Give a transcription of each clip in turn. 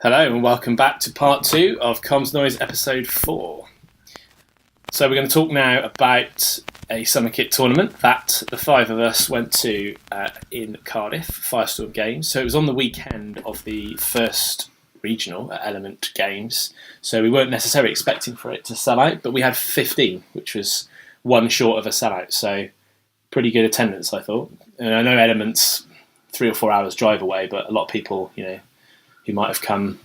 Hello and welcome back to part 2 of Comms Noise episode 4. So we're going to talk now about a summer kit tournament that the 5 of us went to in Cardiff Firestorm Games. So it was on the weekend of the first regional at Element Games. So we weren't necessarily expecting for it to sell out, but we had 15, which was one short of a sellout. So pretty good attendance, I thought. And I know Element's 3 or 4 hours drive away, but a lot of people, who might have come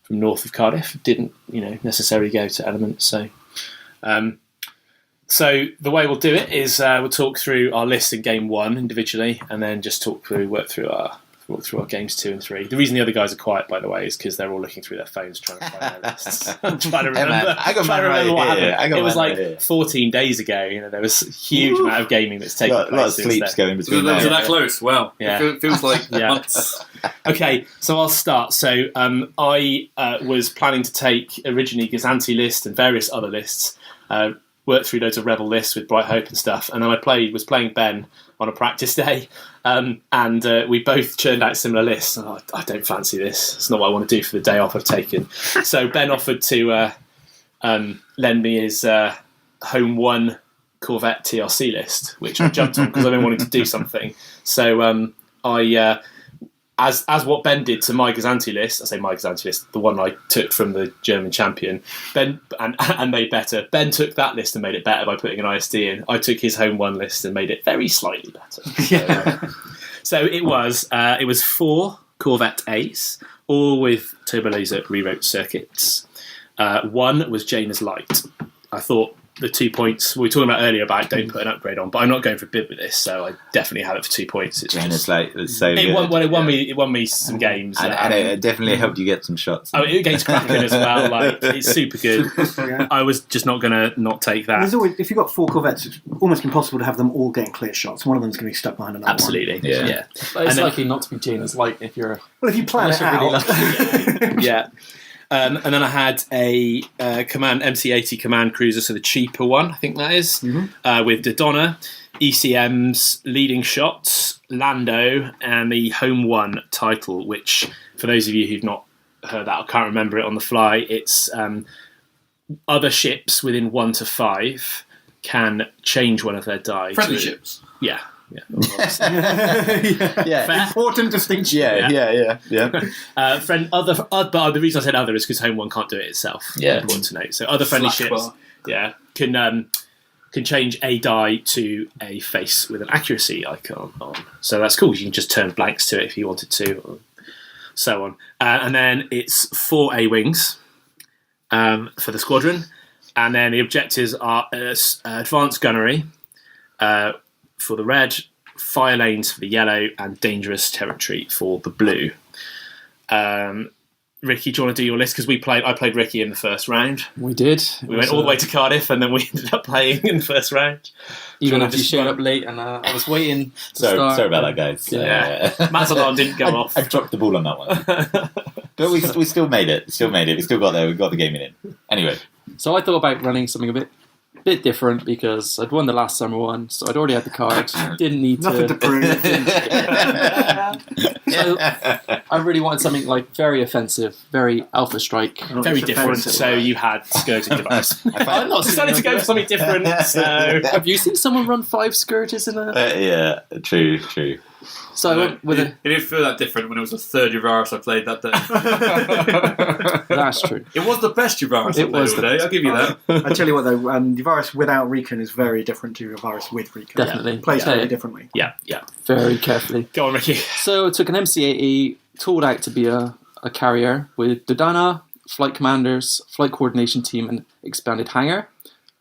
from north of Cardiff didn't, necessarily go to Element. So the way we'll do it is we'll talk through our list in game 1 individually, and then just work through our games 2 and 3. The reason the other guys are quiet, by the way, is because they're all looking through their phones trying to find their lists. I'm trying to remember. What happened. It was like 14 days ago. There was a huge amount of gaming that's taken place. A lot of sleeps going between. Was it that close? Wow. Yeah. It feels like months. Okay, so I'll start. So I was planning to take originally Gazanti list and various other lists, worked through loads of Rebel lists with Bright Hope and stuff, and then I was playing Ben on a practice day, and we both churned out similar lists. And I don't fancy this. It's not what I want to do for the day off I've taken. So Ben offered to lend me his Home 1 Corvette TRC list, which I jumped on because I've been wanting to do something. So I... As what Ben did to my Gazanti list, I say my Gazanti list, the one I took from the German champion, Ben and made better. Ben took that list and made it better by putting an ISD in. I took his Home 1 list and made it very slightly better. So it was 4 Corvette A's, all with turbo laser rewrote circuits. 1 was Jaina's Light. I thought the 2 points we were talking about earlier about don't put an upgrade on, but I'm not going for bid with this, so I definitely have it for 2 points. It's Jaina's Light was so good. It won me some games, and it definitely helped you get some shots. Oh, against Kraken as well. It's super good. I was just not going to not take that. There's always, if you've got 4 Corvettes, it's almost impossible to have them all getting clear shots. One of them's going to be stuck behind another. Absolutely, one. Yeah. But it's likely not to be Jaina's Light if you're. Well, if you plan it out. Really lucky. Yeah. And then I had a MC80 command cruiser, so the cheaper one, I think that is, with Dodonna, ECMs, leading shots, Lando, and the Home 1 title, which, for those of you who've not heard that, I can't remember it on the fly, it's other ships within 1 to 5 can change one of their die. Friendly ships. Yeah. Yeah. Important distinction. Yeah. But the reason I said other is because Home 1 can't do it itself. Yeah. Important to note. So other friendly ships, can change a die to a face with an accuracy icon on. So that's cool. You can just turn blanks to it if you wanted to, or so on. And then it's 4 A-wings for the squadron, and then the objectives are advanced gunnery. For the red, fire lanes for the yellow, and dangerous territory for the blue. Ricky, do you want to do your list? Because I played Ricky in the first round. We did. We went all the way to Cardiff, and then we ended up playing in the first round. Even if you showed up late, and I was waiting. Sorry about that, guys. Yeah. Mazalon didn't go off. I dropped the ball on that one. But we still made it. We still got there. We got the game in. Anyway. So I thought about running something a bit different because I'd won the last summer one, so I'd already had the cards. Didn't need Nothing to prove. So I really wanted something like very offensive, very Alpha Strike, very different. So you had skirting device. I'm not decided to go for something different. So have you seen someone run 5 scourges in a? Yeah, true. So I went with it didn't feel that different when it was the 3rd Yavaris I played that day. That's true. It was the best Yavaris I played all day. I'll give you that. I tell you what though, Yavaris without Recon is very different to Yavaris with Recon. Definitely. Plays very differently. Yeah. Very carefully. Go on, Ricky. So I took an MC80, tooled out to be a carrier with Dodonna, flight commanders, flight coordination team, and expanded hangar.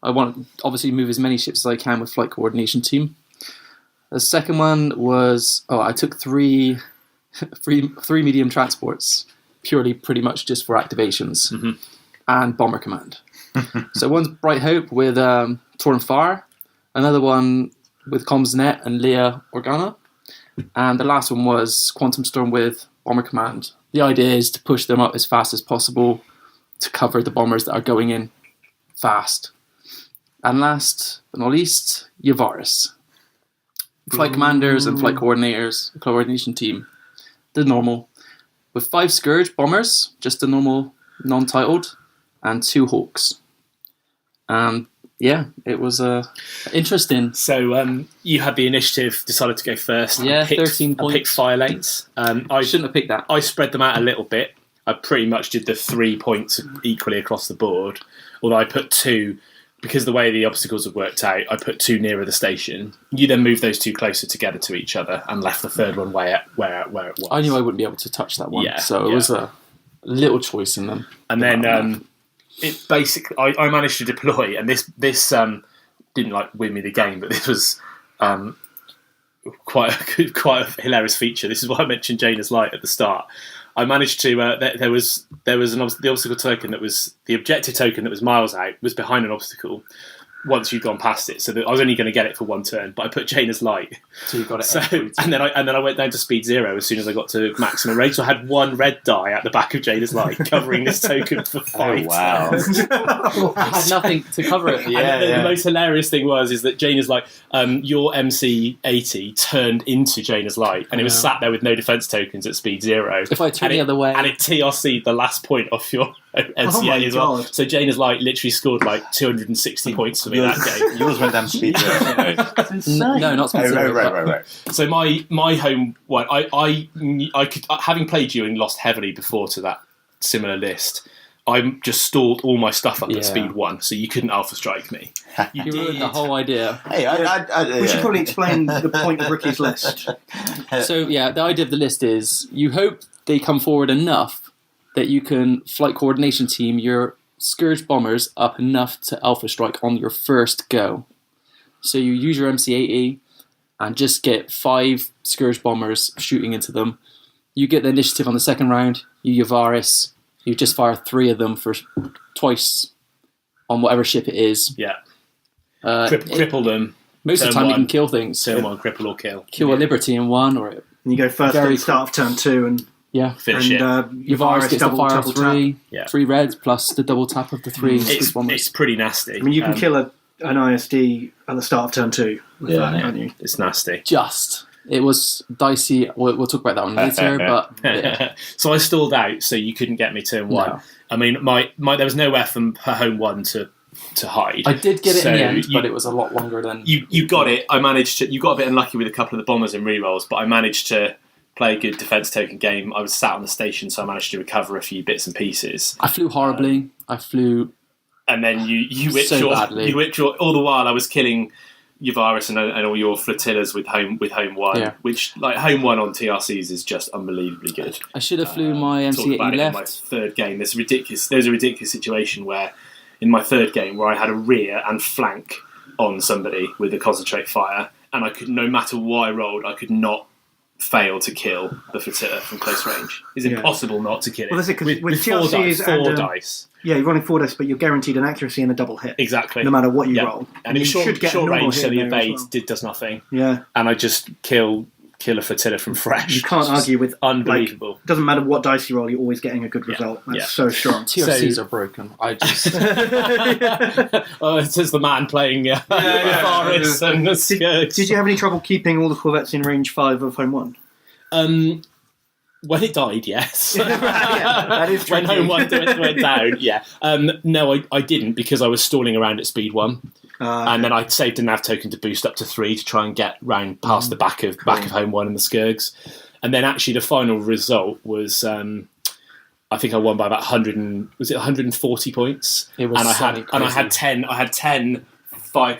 I want to obviously move as many ships as I can with flight coordination team. The second one was I took three medium transports, purely pretty much just for activations, and bomber command. So one's Bright Hope with Torn Fire, another one with Comms Net and Leah Organa, and the last one was Quantum Storm with bomber command. The idea is to push them up as fast as possible to cover the bombers that are going in fast. And last but not least, Yavaris. Flight commanders and flight coordinators, coordination team, the normal. with 5 Scourge Bombers, just a normal non-titled, and 2 Hawks. Yeah, it was interesting. So you had the initiative, decided to go first. Yeah, and picked, 13 points. And picked fire lanes. I shouldn't have picked that. I spread them out a little bit. I pretty much did the 3 points equally across the board. Although I put 2, because the way the obstacles had worked out, I put 2 nearer the station. You then moved those 2 closer together to each other and left the 3rd one where it was. I knew I wouldn't be able to touch that one, Yeah, so it was a little choice in them. And then it basically, I managed to deploy, and this didn't win me the game, but this was quite a hilarious feature. This is why I mentioned Jaina's Light at the start. I managed to. There was the obstacle token that was the objective token that was miles out was behind an obstacle. Once you'd gone past it, so that I was only going to get it for 1 turn, but I put Jaina's Light. So you got it. So and then I went down to speed 0 as soon as I got to maximum range. So I had 1 red die at the back of Jaina's Light covering this token for 5. Oh, wow. I had nothing to cover it. The most hilarious thing is that Jaina's Light, your MC80 turned into Jaina's Light, and it was sat there with no defense tokens at speed 0. If I turn the other way, and it TRC'd the last point off your NCA as well. So Jaina's Light literally scored 260 points for me that game. Yours went down to speed 0. That's insane. No, not speed 0. Right. So my home one, I could, having played you and lost heavily before to that similar list, I just stalled all my stuff up at speed 1, so you couldn't alpha strike me. You ruined the whole idea. Hey, we should probably explain the point of Ricky's list. So yeah, the idea of the list is you hope they come forward enough that you can flight coordination team your Scourge Bombers up enough to alpha strike on your first go. So you use your MC80 and just get 5 Scourge Bombers shooting into them. You get the initiative on the second round, you Yavaris, you just fire 3 of them for twice on whatever ship it is. Yeah. Cripple them. Most of the time you can kill things. Turn 1, cripple or kill. Kill a Liberty in 1 or... And you go first at the start of turn 2 and... Yeah, finish it. Yavaris gets the fire 3, yeah. 3 reds plus the double tap of the 3. It's pretty nasty. I mean, you can kill an ISD at the start of turn 2. Can't you? It's nasty. It was dicey. We'll talk about that one later. But yeah. So I stalled out, so you couldn't get me turn 1. No. I mean, my there was nowhere from her home 1 to hide. I did get it in the end, but it was a lot longer than you got it. I managed to. You got a bit unlucky with a couple of the bombers and rerolls, but I managed to play a good defense token game. I was sat on the station, so I managed to recover a few bits and pieces. I flew horribly. And then you whipped so badly. You whipped all the while I was killing Yavaris and all your flotillas with home 1, which home 1 on TRCs is just unbelievably good. I should have flew my MC80 left. In my 3rd game, there's a ridiculous situation where in my 3rd game where I had a rear and flank on somebody with a concentrate fire, and I could, no matter what I rolled, I could not fail to kill the flotilla from close range. It's impossible not to kill it. Well, that's it, with 4 TRCs four dice. Yeah, you're rolling 4 dice, but you're guaranteed an accuracy and a double hit. Exactly. No matter what you roll. And you it's short range, so the evade does nothing. Yeah. And I just kill a flotilla from fresh. You can't argue with... Unbelievable. Doesn't matter what dice you roll, you're always getting a good result. That's so strong. TRCs are broken. I just... It says the man playing Faris and the Scourge. Did you have any trouble keeping all the Corvettes in range 5 of home 1? When it died, yes. That is when home 1 went down, yeah. No, I didn't, because I was stalling around at speed 1. And then I saved a nav token to boost up to 3 to try and get round past the back of home 1 and the Scourgs. And then actually the final result was I think I won by about 140 points. It was I had 10 fire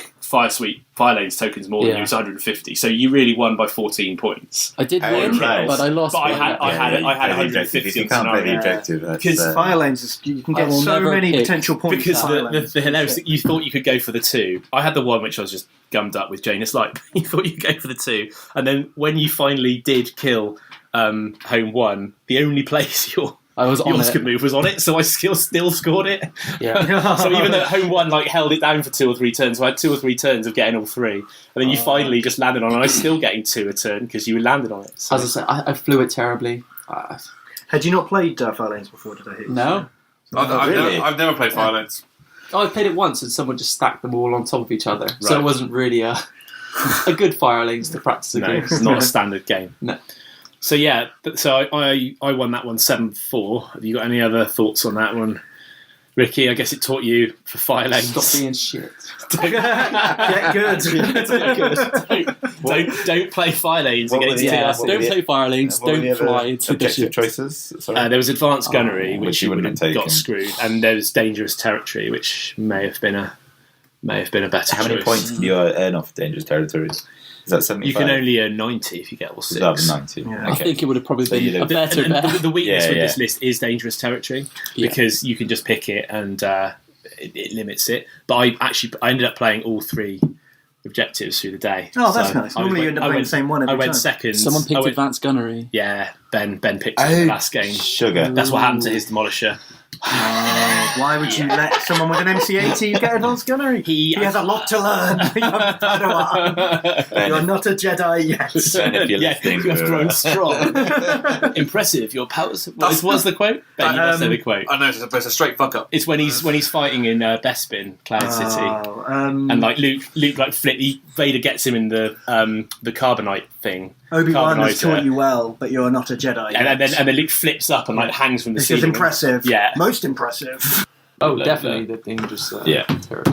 suite fire lanes tokens more than you. It was 150. So you really won by 14 points. I did win, but I lost. But I had 150. You can't play the objective. Because fire lanes, you can get so many potential points. Because the hilarious thing, you thought you could go for the 2. I had the 1 which I was just gummed up with Janus Light. You thought you could go for the 2, and then when you finally did kill home 1, the only place yours could move was on it, so I still scored it. Yeah. So even though home 1 held it down for 2 or 3 turns, so I had 2 or 3 turns of getting all 3, and then you finally just landed on it, and I was still getting 2 a turn because you landed on it. So. As I said, I flew it terribly. Had you not played fire lanes before? Did I hear you? No. I've never played fire lanes. I played it once, and someone just stacked them all on top of each other, so it wasn't really a good fire lanes to practice against. It's not a standard game. No. So yeah, so I won that one 7-4. Have you got any other thoughts on that one, Ricky? I guess it taught you for fire lanes. Stop being shit. Get good. Don't play fire lanes against TRC. Don't play fire lanes. Don't fly to the objective ship. choices. Sorry. There was advanced gunnery, which you would have taken. got screwed, and there was dangerous territory, which may have been a better How many choice. points can you earn off dangerous territory? Is that 75? You can only earn 90 if you get all 6. Is that 90? Yeah. Okay. I think it would have probably been a better And bet. the weakness Yeah, with yeah. this list is dangerous territory because you can just pick it and it limits it. But I ended up playing all 3 objectives through the day. Oh, that's So nice. Normally you end up playing the same one every I went time. second. Someone picked I went- advanced gunnery. Yeah, Ben picked it in the last game. Sugar. That's what happened to his demolisher. Why would you let someone with an MC-80 get advanced gunnery? He has a lot to learn. You're not a Jedi yet. Ben, if you're listening, you have grown strong. Impressive. Your powers. What's the quote? Ben, you must know the quote. I know it's a straight fuck up. It's when he's fighting in Bespin, Cloud City, and like Luke like Vader gets him in the carbonite thing. Obi-Wan has Carbonizer. taught you well, but you're not a Jedi yet. And then Luke flips up and like hangs from the This ceiling. is impressive. Yeah. Most impressive. Oh, definitely the dangerous territory.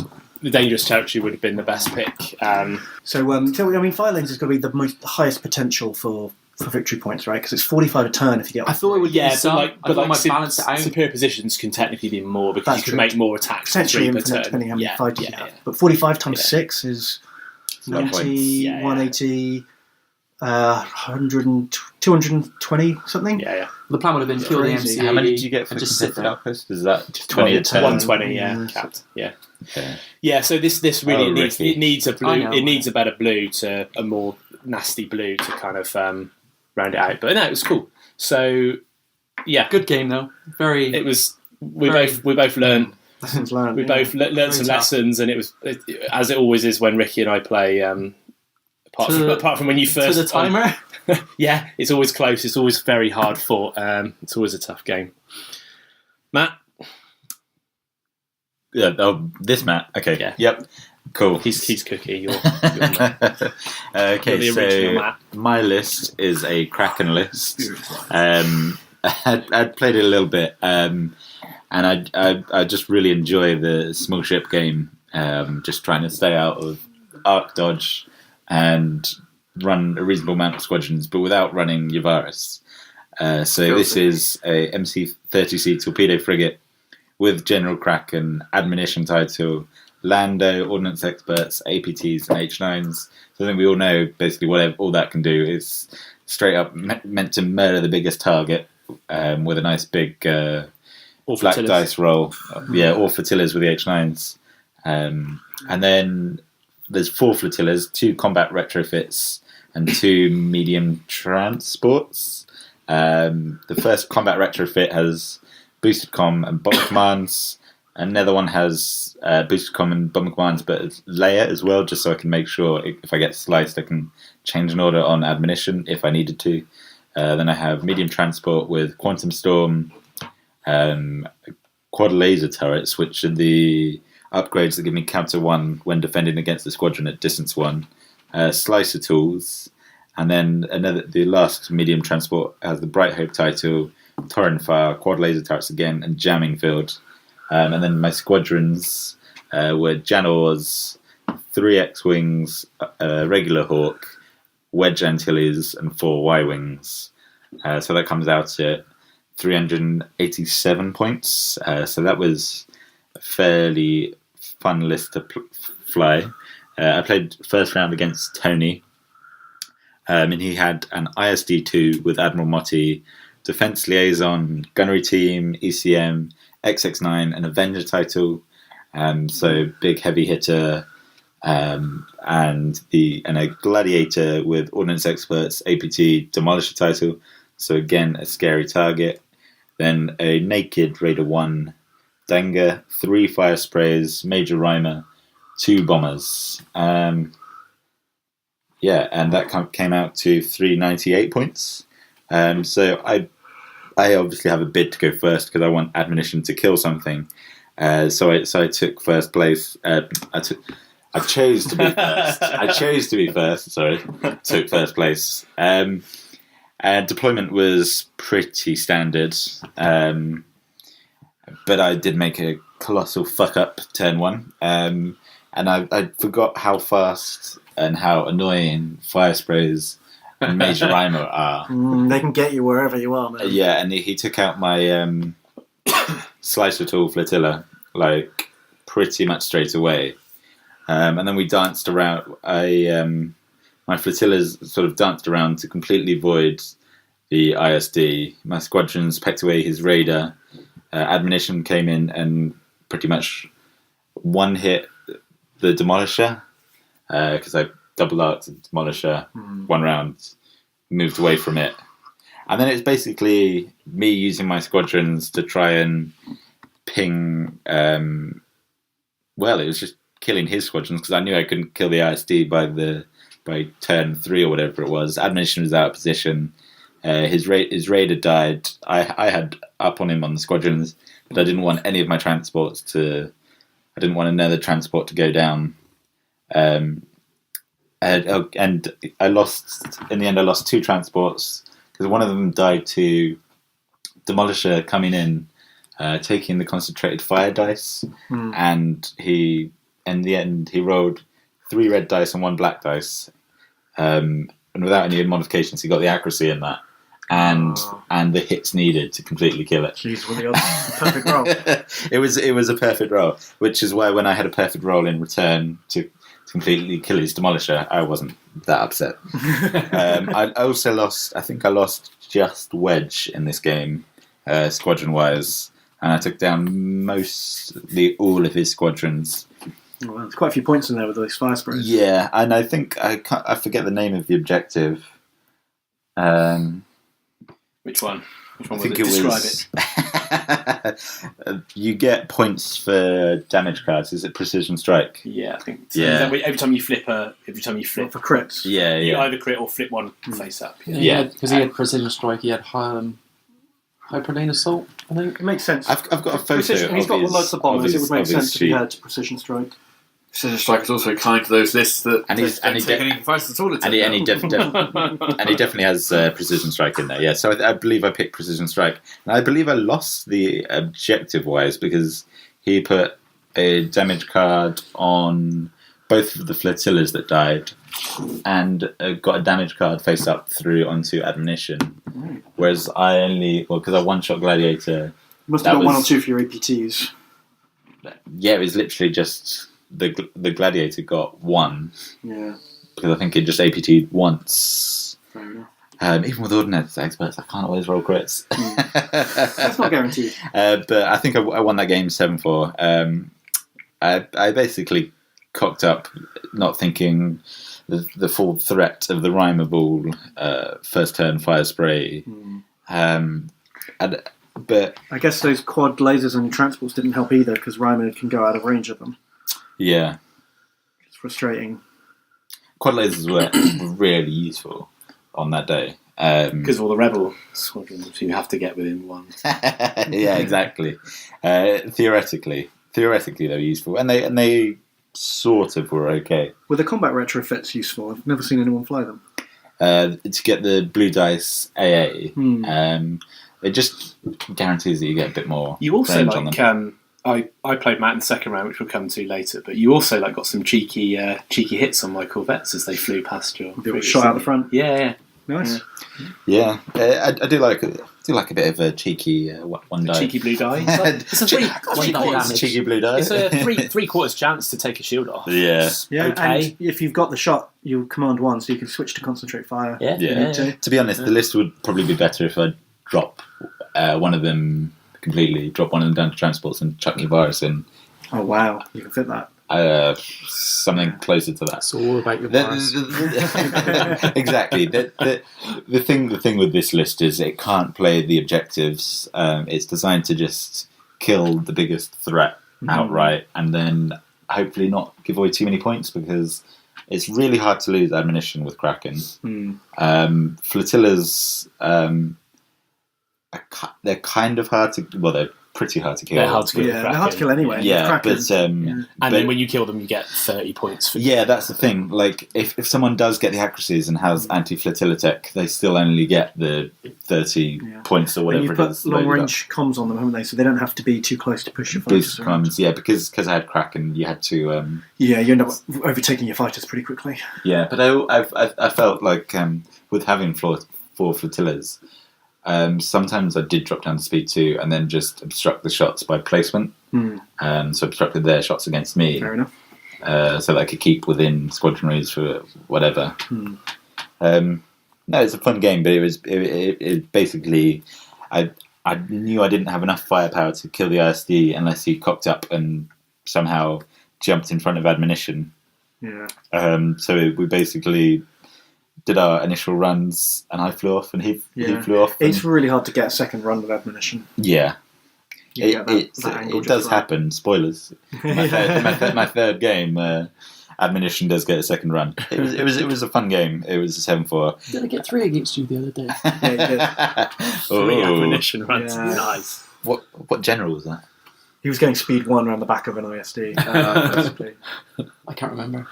The dangerous territory would have been the best pick. So, fire lanes has got to be the highest potential for victory points, right? Because it's 45 a turn if you get. I thought it would Yeah, be some. I thought it might su- balance it out. superior positions can technically be more because That's you can true. make more attacks. Essentially per infinite, turn. depending how many fighters you yeah. have. But 45 times Yeah. 6 is lot of 90, points. Yeah. 180, 100, 220 something. Yeah. The plan would have been kill the Crazy. MC. How many did you get for and just contested sit there. outpost? Is that 20 a turn? 120, Yeah. capped. Yeah. Okay. Yeah, so this really Ricky. needs a blue. I know. It needs a better blue to a more nasty blue to kind of round it out. But no, it was cool. So yeah, Good game though. Very. it was. We Very- both learned. Lessons learned. We yeah. both learned Very some tough. lessons, and it was as it always is when Ricky and I play. Apart from when you to first the timer. yeah, it's always close. It's always very hard fought. It's always a tough game. Matt, Yeah, this map. Okay. Yeah. Yep. Cool. he's cookie. You're Okay, the original so Matt. my list is a Kraken list. I'd played it a little bit, and I just really enjoy the small ship game. Just trying to stay out of arc dodge and run a reasonable amount of squadrons, but without running Yavaris. So this is a MC-30C torpedo frigate with General Kraken, admonition title, Lando, ordnance experts, APTs, and H9s. So I think we all know basically what all that can do is straight up meant to murder the biggest target with a nice big Or black flotillas. dice roll. Yeah, or flotillas with the H9s. And then there's 4 flotillas, 2 combat retrofits, and 2 medium transports. The first combat retrofit has boosted comm and bomber commands. Another one has boosted comm and bomber commands, but it's layer as well, just so I can make sure if I get sliced, I can change an order on admonition if I needed to. Then I have medium transport with quantum storm, quad laser turrets, which are the upgrades that give me counter 1 when defending against the squadron at distance 1, slicer tools, and then the last medium transport has the Bright Hope title, torrent fire, quad laser turrets again, and jamming field. And then my squadrons were Janors, 3 X-Wings, regular Hawk, Wedge Antilles, and 4 Y-Wings. So that comes out at 387 points. So that was a fairly fun list to fly. I played first round against Tony, and he had an ISD2 with Admiral Motti, Defense Liaison, Gunnery Team, ECM, XX9, and Avenger title. So big heavy hitter, and a Gladiator with Ordnance Experts, APT, Demolisher title. So again, a scary target. Then a Naked Raider 1, Denga, 3 fire sprays, Major Rhymer, 2 bombers. And that came out to 398 points. So I obviously have a bid to go first because I want admonition to kill something. So I took first place. I chose to be first. Took first place. Deployment was pretty standard, but I did make a colossal fuck up turn 1, and I forgot how fast and how annoying fire sprays and Major Rhymer are. They can get you wherever you are, man. Yeah, and he took out my Slicer Tool flotilla like pretty much straight away, and then we danced around. My flotillas sort of danced around to completely void the ISD. My squadrons pecked away his radar. Admonition came in and pretty much one hit the Demolisher, because I double arced the Demolisher 1 round, moved away from it. And then it's basically me using my squadrons to try and ping... it was just killing his squadrons, because I knew I couldn't kill the ISD by turn 3 or whatever it was. Admonition was out of position. His raider died. I had up on him on the squadrons, but I didn't want any of my transports to... I didn't want another transport to go down. And I lost... In the end, I lost 2 transports, because one of them died to Demolisher coming in, taking the concentrated fire dice, and in the end, he rolled 3 red dice and 1 black dice. And without any modifications, he got the accuracy in that. And the hits needed to completely kill it. Jeez, well, perfect roll. It was a perfect roll, which is why when I had a perfect roll in return to completely kill his Demolisher, I wasn't that upset. I also lost. I think I lost just Wedge in this game, squadron wise, and I took down all of his squadrons. Well, there's quite a few points in there with those fire sprays. Yeah, and I think I forget the name of the objective. Which one? Which one I think was it? Describe it. You get points for damage cards. Is it Precision Strike? Yeah, I think so. Yeah. Every time you flip, For crits. Yeah, you yeah. either crit or flip one face up. Yeah. Because he had Precision Strike, he had Hyperlane Assault, I think. It makes sense. I've got a photo. He's got loads of bombers. It would make sense if he sheet. had Precision Strike. Precision Strike is also kind to those lists that And he's- don't and he take de- any advice at all. And he definitely has Precision Strike in there. Yeah, so I believe I picked Precision Strike, and I believe I lost the objective wise because he put a damage card on both of the flotillas that died, and got a damage card face up through onto Admonition. Whereas I only because I one shot Gladiator. You must have That got 1 or was- 2 for your APTs. Yeah, it was literally just the Gladiator got 1 Yeah, because I think it just APT'd once. fair enough. Even with Ordnance experts, I can't always roll crits. That's not guaranteed. But I think I won that game 7-4. I basically cocked up, not thinking the full threat of the Rhymer Ball first turn fire spray. But I guess those quad lasers on your transports didn't help either because Ryman can go out of range of them. yeah, It's frustrating. quad lasers were really useful on that day. Because of all the rebel squadrons you have to get within 1. Yeah, exactly. Theoretically, they were useful, and they sort of were okay. Were the combat retrofits useful? I've never seen anyone fly them. To get the blue dice AA, it just guarantees that you get a bit more. You also range on them. I played Matt in the second round, which we'll come to later. But you also got some cheeky hits on my Corvettes as they flew past your. They were shot out the front. Yeah. Nice. Yeah, I do like a bit of a cheeky one die. Cheeky blue die. It's a three-quarters. Cheeky blue die. It's a three-quarters chance to take a shield off. Yeah. Yeah, Okay. and if you've got the shot, you command 1, so you can switch to concentrate fire. Yeah. Yeah. To be honest, the list would probably be better if I drop one of them completely, drop one of them down to transports and chuck your virus in. Oh wow, you can fit that. Something closer to that. It's all about your virus. Exactly. The thing with this list is it can't play the objectives. It's designed to just kill the biggest threat outright, and then hopefully not give away too many points because it's really hard to lose ammunition with Kraken. Flotillas, they're kind of hard to. Well, they're pretty hard to kill. They're hard to kill. Yeah, they're hard to kill anyway. Yeah, Kraken. but And then when you kill them, you get 30 points. For that's the thing. Like, if someone does get the accuracies and has anti-flotilla tech, they still only get the 30 points or And whatever you've it put is. long-range comms on them, haven't they? So they don't have to be too close to push your fighters Boost around. comms, because I had Kraken, you had to. Yeah, you end up overtaking your fighters pretty quickly. Yeah, but I felt like with having four flotillas, sometimes I did drop down to speed 2 and then just obstruct the shots by placement. So obstructed their shots against me. Fair enough. So that I could keep within squadronaries for whatever. No, it's a fun game, but it basically I knew I didn't have enough firepower to kill the ISD unless he cocked up and somehow jumped in front of admonition. Yeah. So we basically did our initial runs, and I flew off, and he flew off. It's really hard to get a second run with admonition. Yeah. You get that angle It just does right. happen. Spoilers. My third game, admonition does get a second run. It was a fun game. It was a 7-4. Did I get 3 against you the other day? Yeah, you did. 3 ammunition runs. Yeah. Nice. What general was that? He was going speed 1 around the back of an ISD. Basically. I can't remember.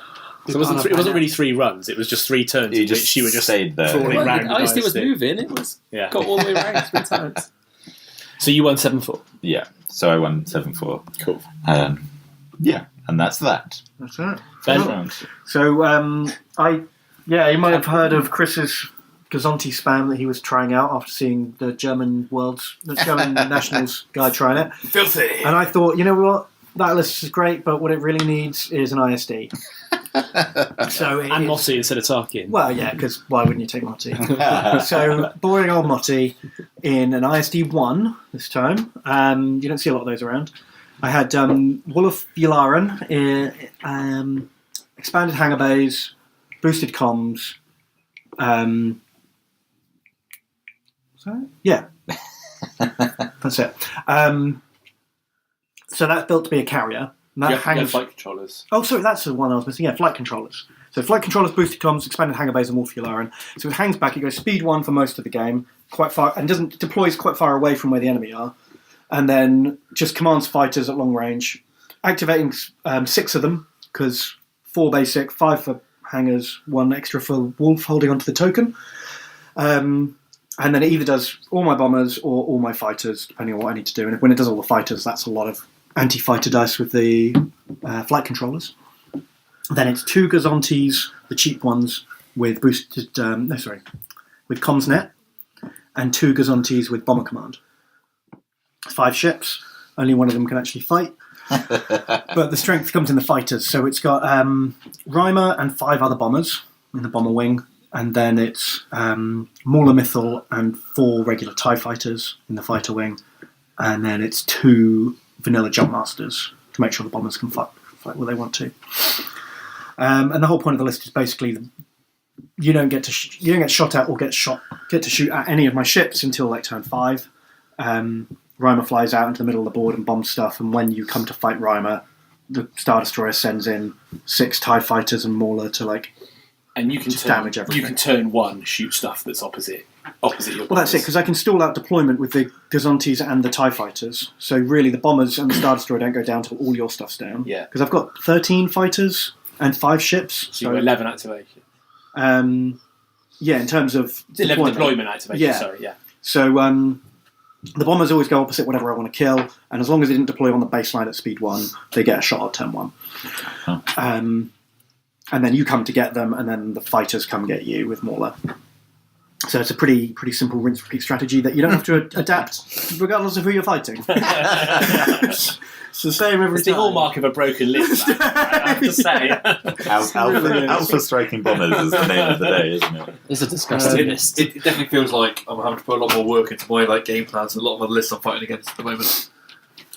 So it wasn't really 3 runs. It was just 3 turns. You in just which you were just stayed there. crawling Well, round. the ISD was ISD. moving. It was Yeah. got all the way around 3 times. So you won 7-4. Yeah. So I won 7-4. Cool. Yeah, and that's that. That's right. Ben? First round. So, you might have heard of Chris's Gazonti spam that he was trying out after seeing the German Nationals guy trying it. Filthy. And I thought, you know what? That list is great, but what it really needs is an ISD. And Motti instead of Tarkin. Well, yeah, because why wouldn't you take Motti? So, boring old Motti in an ISD 1 this time. You don't see a lot of those around. I had Wolof Yularen, expanded hangar bays, boosted comms. Sorry? Yeah. That's it. So that's built to be a carrier. And that You have hangs... flight controllers. Oh, sorry, that's the one I was missing. Yeah, flight controllers. So flight controllers, boosted comms, expanded hangar bays, and Wolf Yularen. So it hangs back. It goes speed 1 for most of the game, quite far, and deploys quite far away from where the enemy are, and then just commands fighters at long range, activating 6 of them because 4 basic, 5 for hangars, 1 extra for Wolf holding onto the token. And then it either does all my bombers or all my fighters, depending on what I need to do. And when it does all the fighters, that's a lot of anti-fighter dice with the flight controllers. Then it's 2 Gazontis, the cheap ones, with boosted... with CommsNet, and 2 Gazontis with Bomber Command. 5 ships, only one of them can actually fight. But the strength comes in the fighters, so it's got Reimer and 5 other bombers in the bomber wing, and then it's Mauler Mythal and 4 regular TIE fighters in the fighter wing, and then it's 2 vanilla Jumpmasters to make sure the bombers can fight where they want to. And the whole point of the list is basically you don't get shot at or get to shoot at any of my ships until like turn 5. Reimer flies out into the middle of the board and bombs stuff, and when you come to fight Reimer, the Star Destroyer sends in 6 TIE fighters and Mauler to like. And you can damage everything. You can turn 1, shoot stuff that's opposite your. Well, that's it, because I can stall out deployment with the Gazontis and the TIE fighters. So really, the bombers and the Star Destroyer don't go down till all your stuff's down. Yeah. Because I've got 13 fighters and 5 ships. So you've got 11 activation. Yeah, in terms of 11 deployment activation. Yeah. Sorry, yeah. So the bombers always go opposite whatever I want to kill, and as long as they didn't deploy on the baseline at speed 1, they get a shot at turn 1. Oh. And then you come to get them, and then the fighters come get you with Mauler. So it's a pretty simple rinse repeat strategy that you don't have to adapt regardless of who you're fighting. It's the same every It's time. the hallmark of a broken list, I have to say. Alpha Striking Bombers is the name of the day, isn't it? It's a disgusting list. It definitely feels like I'm having to put a lot more work into my game plans and a lot of the lists I'm fighting against at the moment.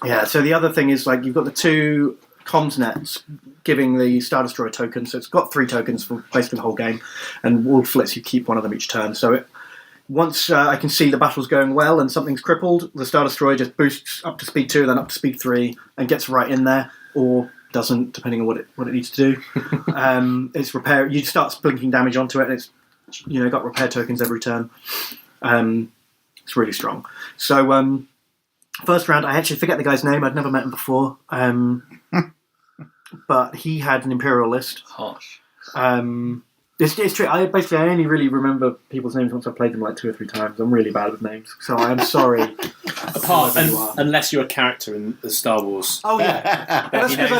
Yeah, so the other thing is like you've got the 2 comms nets giving the Star Destroyer token, so it's got 3 tokens for place for the whole game, and Wolf lets you keep one of them each turn. So once I can see the battle's going well and something's crippled, the Star Destroyer just boosts up to speed 2, then up to speed 3, and gets right in there, or doesn't, depending on what it needs to do. It's repair. You start splinking damage onto it, and it's got repair tokens every turn. It's really strong. So First round, I actually forget the guy's name. I'd never met him before. But he had an Imperial list. Harsh. It's true. I only really remember people's names once I've played them like 2 or 3 times. I'm really bad with names, so I am sorry. Unless you're a character in the Star Wars. Oh yeah,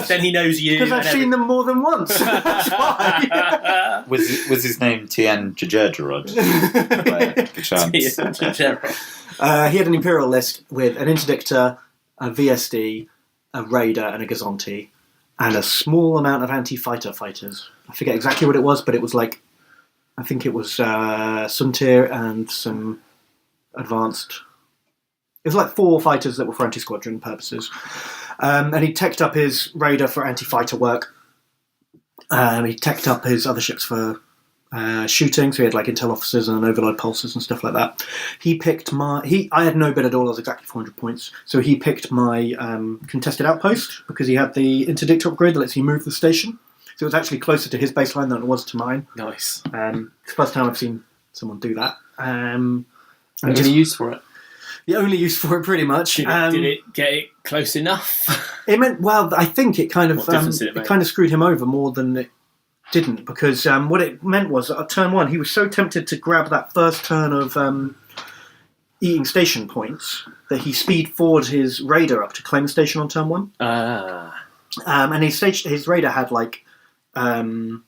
then he knows you. Because I've seen them more than once. That's why. Was his name Tien Jajerjerod? He had an Imperial list with an Interdictor, a VSD, a Raider, and a Gazonti, and a small amount of anti-fighter fighters. I forget exactly what it was, but it was like, I think it was Suntir and some advanced. It was like 4 fighters that were for anti-squadron purposes. And he teched up his Raider for anti-fighter work. He teched up his other ships for shooting, so he had like intel officers and overload pulses and stuff like that. He picked I had no bid at all. I was exactly 400 points. So he picked my contested outpost because he had the interdictor upgrade that lets you move the station. So it was actually closer to his baseline than it was to mine. Nice. It's the first time I've seen someone do that. And any use for it? The only use for it, pretty much. Did it get it close enough? It meant, well, I think it kind of What difference did it make? kind of screwed him over more than it didn't, because what it meant was at turn 1 he was so tempted to grab that first turn of eating station points that he speed forward his Raider up to claim the station on turn 1. And his Raider had like the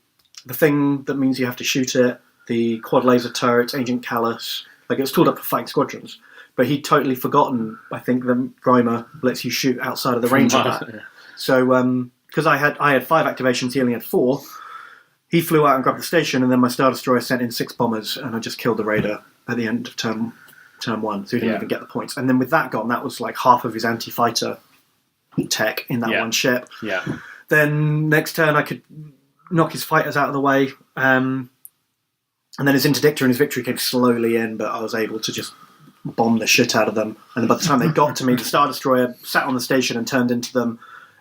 thing that means you have to shoot it, the quad laser turrets, Agent Callus. Like, it was tooled up for fighting squadrons. But he'd totally forgotten, I think, that Reimer lets you shoot outside of the range of that. Yeah. So, because I had 5 activations, he only had 4. He flew out and grabbed the station, and then my Star Destroyer sent in 6 bombers, and I just killed the Raider at the end of turn 1, so he didn't even get the points. And then with that gone, that was like half of his anti-fighter tech in that one ship. Yeah. Then next turn, I could knock his fighters out of the way, and then his Interdictor and his Victory came slowly in, but I was able to just bomb the shit out of them. And then by the time they got to me, the Star Destroyer sat on the station and turned into them,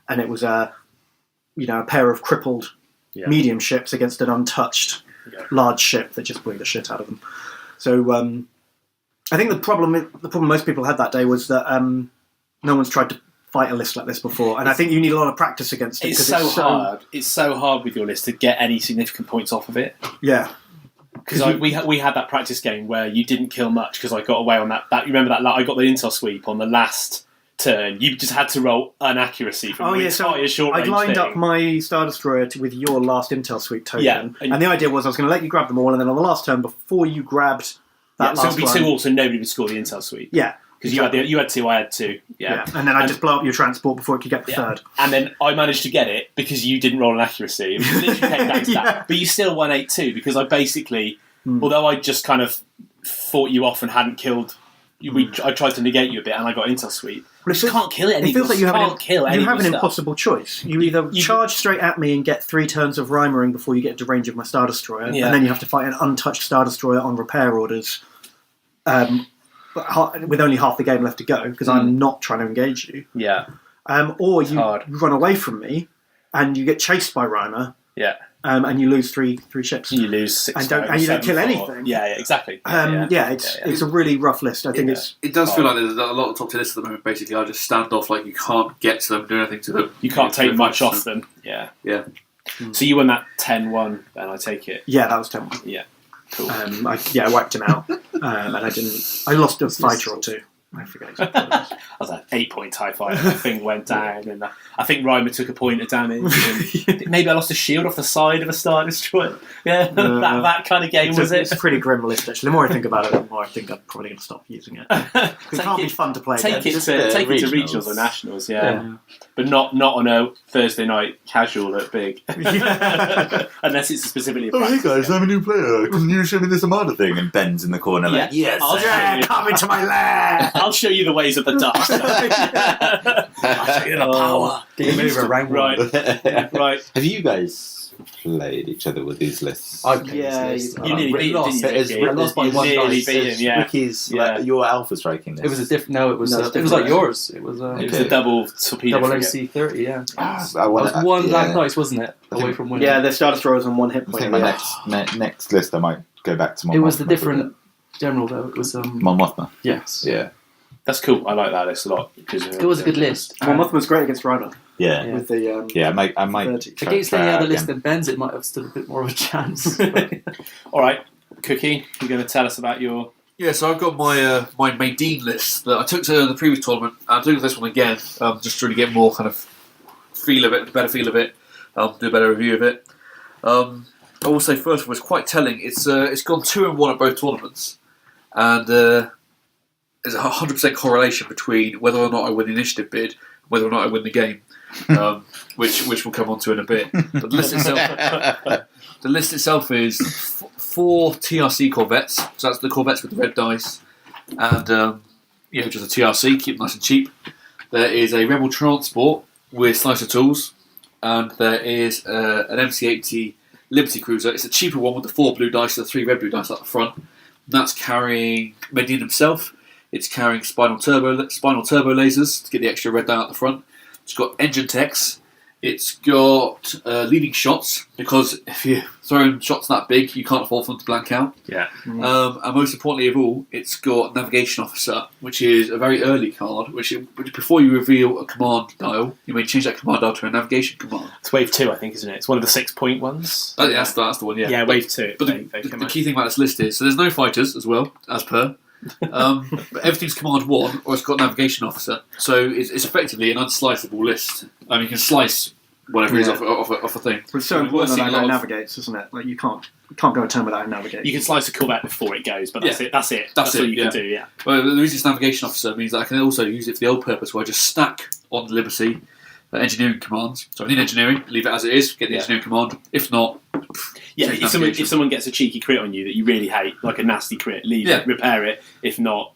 and it was a pair of crippled medium ships against an untouched large ship that just blew the shit out of them. So I think the problem most people had that day was that no one's tried to fight a list like this before, and I think you need a lot of practice against it. It's so hard. It's so hard with your list to get any significant points off of it. Yeah. Because we had that practice game where you didn't kill much because I got away on that. You remember that? I got the intel sweep on the last turn. You just had to roll an accuracy from the entire short range I'd lined thing. up my Star Destroyer with your last intel sweep token, and the idea was I was going to let you grab them all, and then on the last turn, before you grabbed that last so it'd be one, 2 all, so nobody would score the intel sweep. Yeah. Because you had 2, I had 2. Yeah. And then I just blow up your transport before it could get the third. And then I managed to get it because you didn't roll an accuracy. It was literally came down to that. But you still won 8-2 because I basically, although I just kind of fought you off and hadn't killed, I tried to negate you a bit and I got intel sweep. But you can't kill it anymore. It feels like you have an impossible choice. You either charge straight at me and get 3 turns of Reimering before you get into range of my Star Destroyer, and then you have to fight an untouched Star Destroyer on repair orders. With only half the game left to go, because I'm not trying to engage you. Yeah. Or you run away from me, and you get chased by Reimer. Yeah. And you lose three ships. You lose 6, and you don't kill anything. Yeah, exactly. It's a really rough list. I think it does feel like there's a lot of top tier lists at the moment. Basically, I just stand off, like you can't get to them, do anything to them. You can't take much off them. Yeah. Yeah. So you won that 10-1, then I take it. Yeah, that was 10-1. Yeah. Cool. I wiped him out, and I lost a fighter or 2. I forget exactly what it was. I was an 8-point TIE fighter. The thing went down, and I think Reimer took a point of damage. And maybe I lost a shield off the side of a Star Destroyer. Yeah, that kind of game was it. It's a pretty grim list, actually. The more I think about it, the more I think I'm probably going to stop using it. It can't be fun to play. Take it to regionals or nationals, but not on a Thursday night casual at big. Unless it's specifically. Hey guys, I'm a new player. Can you show me this Armada thing? And Ben's in the corner like, yes, come into my lair. I'll show you the ways of the dust. I'll show you the power. Game over, round one. Right. Have you guys played each other with these lists? I've played this list. You nearly beat him, didn't you? I lost by one nearly dice. beat him, yeah. Ricky's, your alpha striking list. It was a different. No, it was. No, it's it was like yours. It was. It was a double torpedo. Double frigate. OC-30. Yeah. I was one black dice, wasn't it? Away from winning. Yeah, the Star Destroyer was on 1 hit I point. think my next list I might go back to Mon It was the Mothma different general though. It was Mon Mothma. Yes. Yeah. That's cool. I like that list a lot. It was a good list. Well, Mothman's great against Ryder Yeah. Yeah. with the I might 30. Against try any out other again. list than Ben's, it might have stood a bit more of a chance. All right, Cookie, you're going to tell us about your... Yeah, so I've got my Maydeen list that I took to the previous tournament. I'm doing this one again, just trying to get more kind of feel of it, better feel of it, do a better review of it. I will say first of all, it's quite telling. It's gone 2-1 at both tournaments, and there's a 100% correlation between whether or not I win the initiative bid, and whether or not I win the game, which we'll come on to in a bit. But the list itself is 4 TRC Corvettes, so that's the Corvettes with the red dice, and just a TRC, keep them nice and cheap. There is a Rebel Transport with Slicer Tools, and there is an MC-80 Liberty Cruiser. It's a cheaper one with the 4 blue dice and the 3 red blue dice up the front. That's carrying Medine himself. It's carrying spinal turbo lasers to get the extra red dye out the front. It's got engine techs. It's got leading shots, because if you're throwing shots that big, you can't afford for them to blank out. Yeah. And most importantly of all, it's got Navigation Officer, which is a very early card, which before you reveal a command dial, you may change that command dial to a navigation command. It's wave 2, I think, isn't it? It's one of the 6-point ones. Oh, yeah, that's the one, yeah. Yeah, wave 2. But the key thing about this list is, so there's no fighters as well, as per. But everything's command 1, or it's got Navigation Officer. So it's effectively an unsliceable list. I mean, you can slice whatever it is off a thing. But it's so important that it navigates, isn't it? Like you can't go a turn without a navigate. You can slice a Corvette before it goes, but that's it. That's it. That's all it, you can do, yeah. Well, the reason it's Navigation Officer means that I can also use it for the old purpose, where I just stack on the Liberty engineering commands. So I need engineering, leave it as it is, get the engineering command. If not, yeah. If someone gets a cheeky crit on you that you really hate, like a nasty crit, leave it, repair it. If not,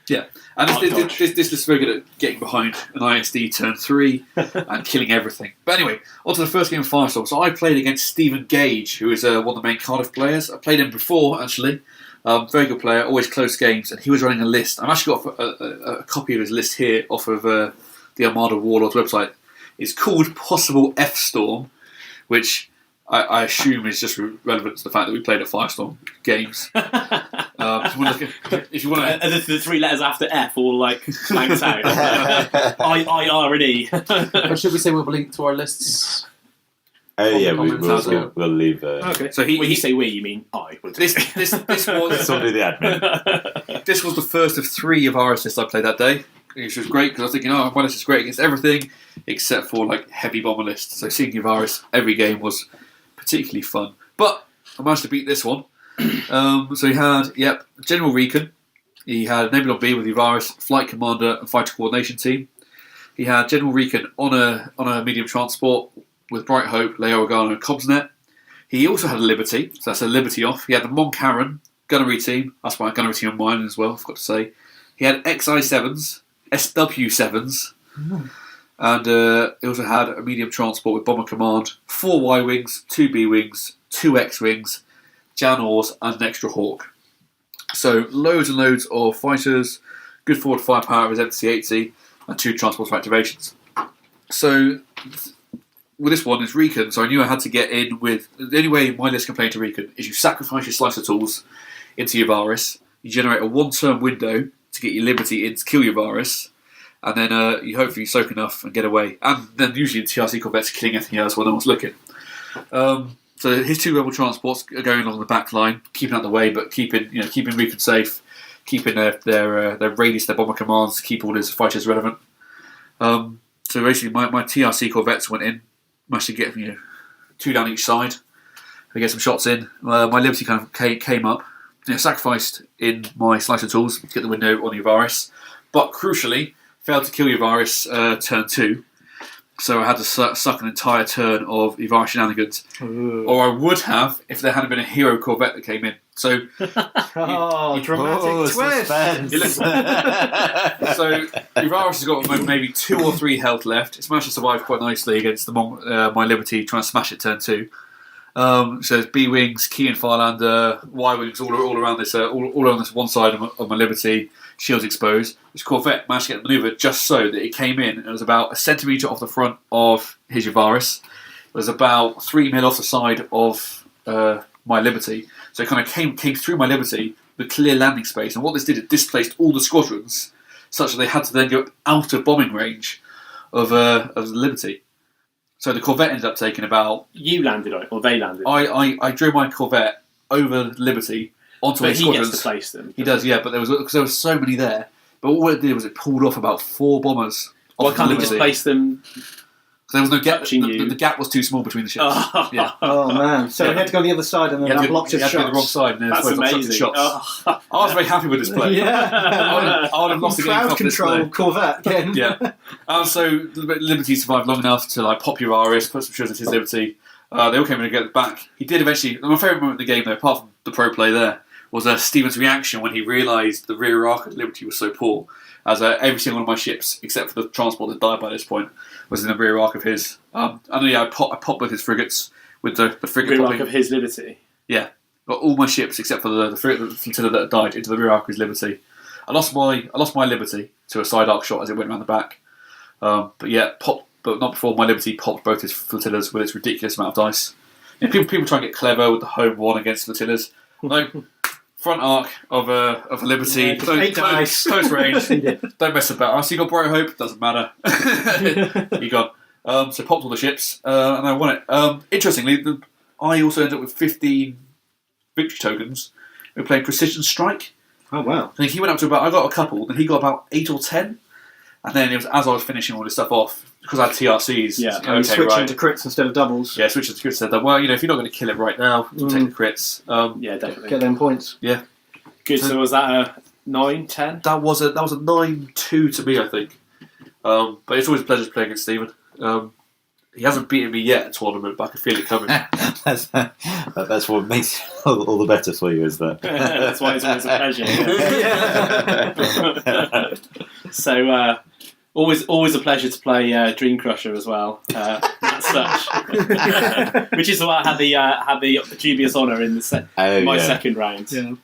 and this list is very good at getting behind an ISD turn 3 and killing everything. But anyway, on to the first game of Firestorm. So I played against Stephen Gage, who is one of the main Cardiff players. I played him before, actually. Very good player, always close games, and he was running a list. I've actually got a copy of his list here off of the Armada Warlords website. It's called Possible F-Storm, which I assume is just relevant to the fact that we played at Firestorm games. If you want to, the 3 letters after F all like blanked out. I R and E. Or should we say we'll link to our lists? Oh yeah, we'll leave. Okay. So when you say we, you mean I. This was somebody the admin. This was the first of 3 of our assists I played that day, which was great because I was thinking, my list is great against everything except for like heavy bomber lists. So seeing Yavaris every game was particularly fun. But I managed to beat this one. So he had, General Recon. He had Nebulon B with Yavaris, Flight Commander and Fighter Coordination Team. He had General Recon on a medium transport with Bright Hope, Leo Organa and Cobbsnet. He also had a Liberty, so that's a Liberty off. He had the Mon Caron Gunnery Team. That's my Gunnery Team on mine as well, I forgot to say. He had XI-7s, SW-7s, and he also had a medium transport with Bomber Command, 4 Y-Wings, 2 B-Wings, 2 X-Wings, Jan Ors, and an extra Hawk. So loads and loads of fighters, good forward firepower of his MC-80, and 2 transports for activations. So with this one, it's Recon, so I knew I had to get in with... The only way my list can play into Recon is you sacrifice your Slicer Tools into Yavaris, you generate a 1-turn window to get your Liberty in to kill Yavaris, and then you hopefully soak enough and get away. And then usually the TRC Corvettes are killing anything else while no one's looking. So his 2 Rebel transports are going along the back line, keeping out the way, but keeping Recon safe, keeping their radius, their bomber commands, to keep all his fighters relevant. So basically, my TRC Corvettes went in, managed to get 2 down each side, and get some shots in. My Liberty kind of came up, sacrificed in my Slicer Tools to get the window on Yavaris, but crucially failed to kill Yavaris turn 2. So I had to suck an entire turn of Yavaris shenanigans. Ooh. Or I would have if there hadn't been a hero Corvette that came in. So dramatic twist! So Yavaris has got maybe 2 or 3 health left. It's managed to survive quite nicely against my Liberty trying to smash it turn 2. So there's B-Wings, Key and Firelander, Y-Wings all around this one side of my Liberty. Shields exposed. This Corvette managed to get the manoeuvre just so that it came in and it was about 1 centimetre off the front of his Yavaris. It was about 3 mil off the side of my Liberty. So it kind of came through my Liberty with clear landing space. And what this did, it displaced all the squadrons such that they had to then go out of bombing range of the Liberty. So the Corvette ended up taking about... You landed on it, or they landed? I drove my Corvette over Liberty onto But his he squadrons. gets to place them. He does, yeah, but there was so many there. But what it did was it pulled off about 4 bombers. Why off can't the he just Liberty. place them? There was no gap. touching you? The gap was too small between the ships. Oh. Yeah. Oh man! So Yeah. he had to go on the other side, and then You had that to blocked his go the wrong shots. side, and then That's it's amazing. shots. Oh. I was very happy with this play. Yeah. I would have lost the game Crowd off this control play. Corvette again. Yeah. So Liberty survived long enough to like pop your Aris, put some shots at his Liberty. They all came in to get it back. He did eventually. My favourite moment in the game, though, apart from the pro play there, was Stephen's reaction when he realised the rear arc of Liberty was so poor. As every single one of my ships, except for the transport that died by this point, was in the rear arc of his. I popped both his frigates with the frigate Rear arc popping. of his Liberty. Yeah, got all my ships except for the flotilla that died into the rear arc of his Liberty. I lost my Liberty to a side arc shot as it went around the back. But not before my Liberty popped both his flotillas with its ridiculous amount of dice. You know, people try and get clever with the home one against flotillas. No, front arc of a Liberty, Yeah, just 8 dice. close range. Don't mess about. So you got Bright Hope, doesn't matter. You got so popped all the ships and I won it. Interestingly, I also ended up with 15 victory tokens. We were playing Precision Strike. Oh wow! I think he went up to about. I got a couple, and he got about 8 or 10. And then it was as I was finishing all this stuff off because I had TRCs. Yeah. okay, Switching right. to crits instead of doubles. Yeah, switching to crits. Said that. Well, if you're not going to kill it right now, you take the crits. Yeah, definitely. Get them points. Yeah, Good. So was that a 9, 10? that was a 9-2 to me, I think. But it's always a pleasure to play against Stephen. He hasn't beaten me yet at tournament, but I can feel it coming. That's what makes it all the better for you, is that? That's why it's always a pleasure. Yeah. So always a pleasure to play Dream Crusher as well. As such, which is why I had the dubious honour in the my second round. Yeah.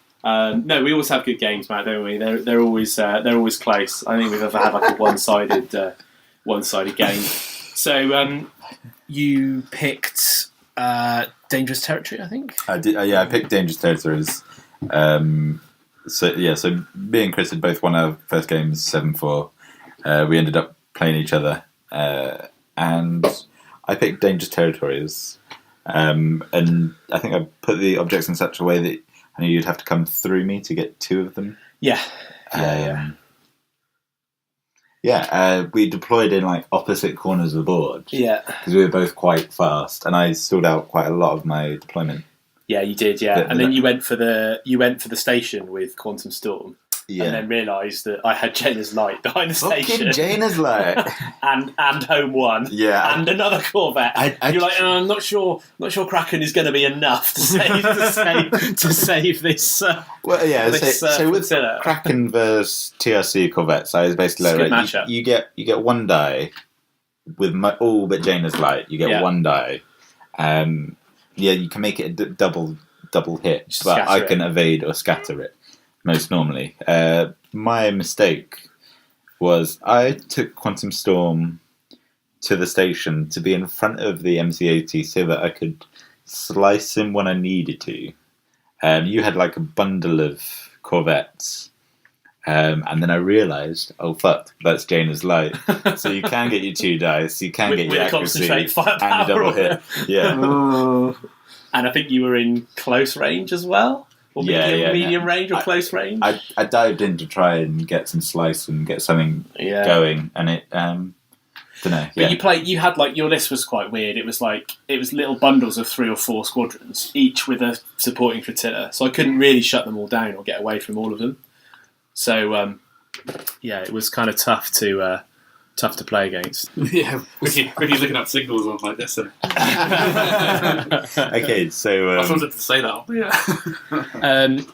No, we always have good games, Matt, don't we? They're always close. I think we've ever had like a one-sided game. So you picked Dangerous Territory, I think. I did. I picked Dangerous Territories. So me and Chris had both won our first games 7-4. We ended up playing each other, and I picked Dangerous Territories. And I think I put the objects in such a way that I knew you'd have to come through me to get 2 of them. Yeah. We deployed in like opposite corners of the board. Yeah. Because we were both quite fast, and I stalled out quite a lot of my deployment. Yeah, you did. Yeah, and then you went for the station with Quantum Storm, Yeah. and then realised that I had Jaina's Light behind the station. Fucking Jaina's Light. and Home One. Yeah. And another Corvette. You're like, I'm not sure Kraken is going to be enough to save this. Well, yeah. This, so with flotilla. Kraken versus TRC Corvettes, I was basically It's a good like, matchup. you get 1 die with all but Jaina's Light. You get 1 die. You can make it a double hit, Just but I scatter can evade or scatter it most normally. My mistake was I took Quantum Storm to the station to be in front of the MC-80 so that I could slice him when I needed to. You had like a bundle of Corvettes. And then I realised, oh fuck, that's Jaina's Light. So you can get your 2 dice, you can get your accuracy, concentrate firepower. and your double hit. Yeah. Oh. And I think you were in close range as well? Or medium range or close range? I dived in to try and get some slice and get something going, and it don't know. But you had like your list was quite weird. It was little bundles of 3 or 4 squadrons, each with a supporting flotilla. So I couldn't really shut them all down or get away from all of them. So it was kind of tough to play against. Yeah, Ricky's looking up signals on my desk. Okay, so I wanted to say that.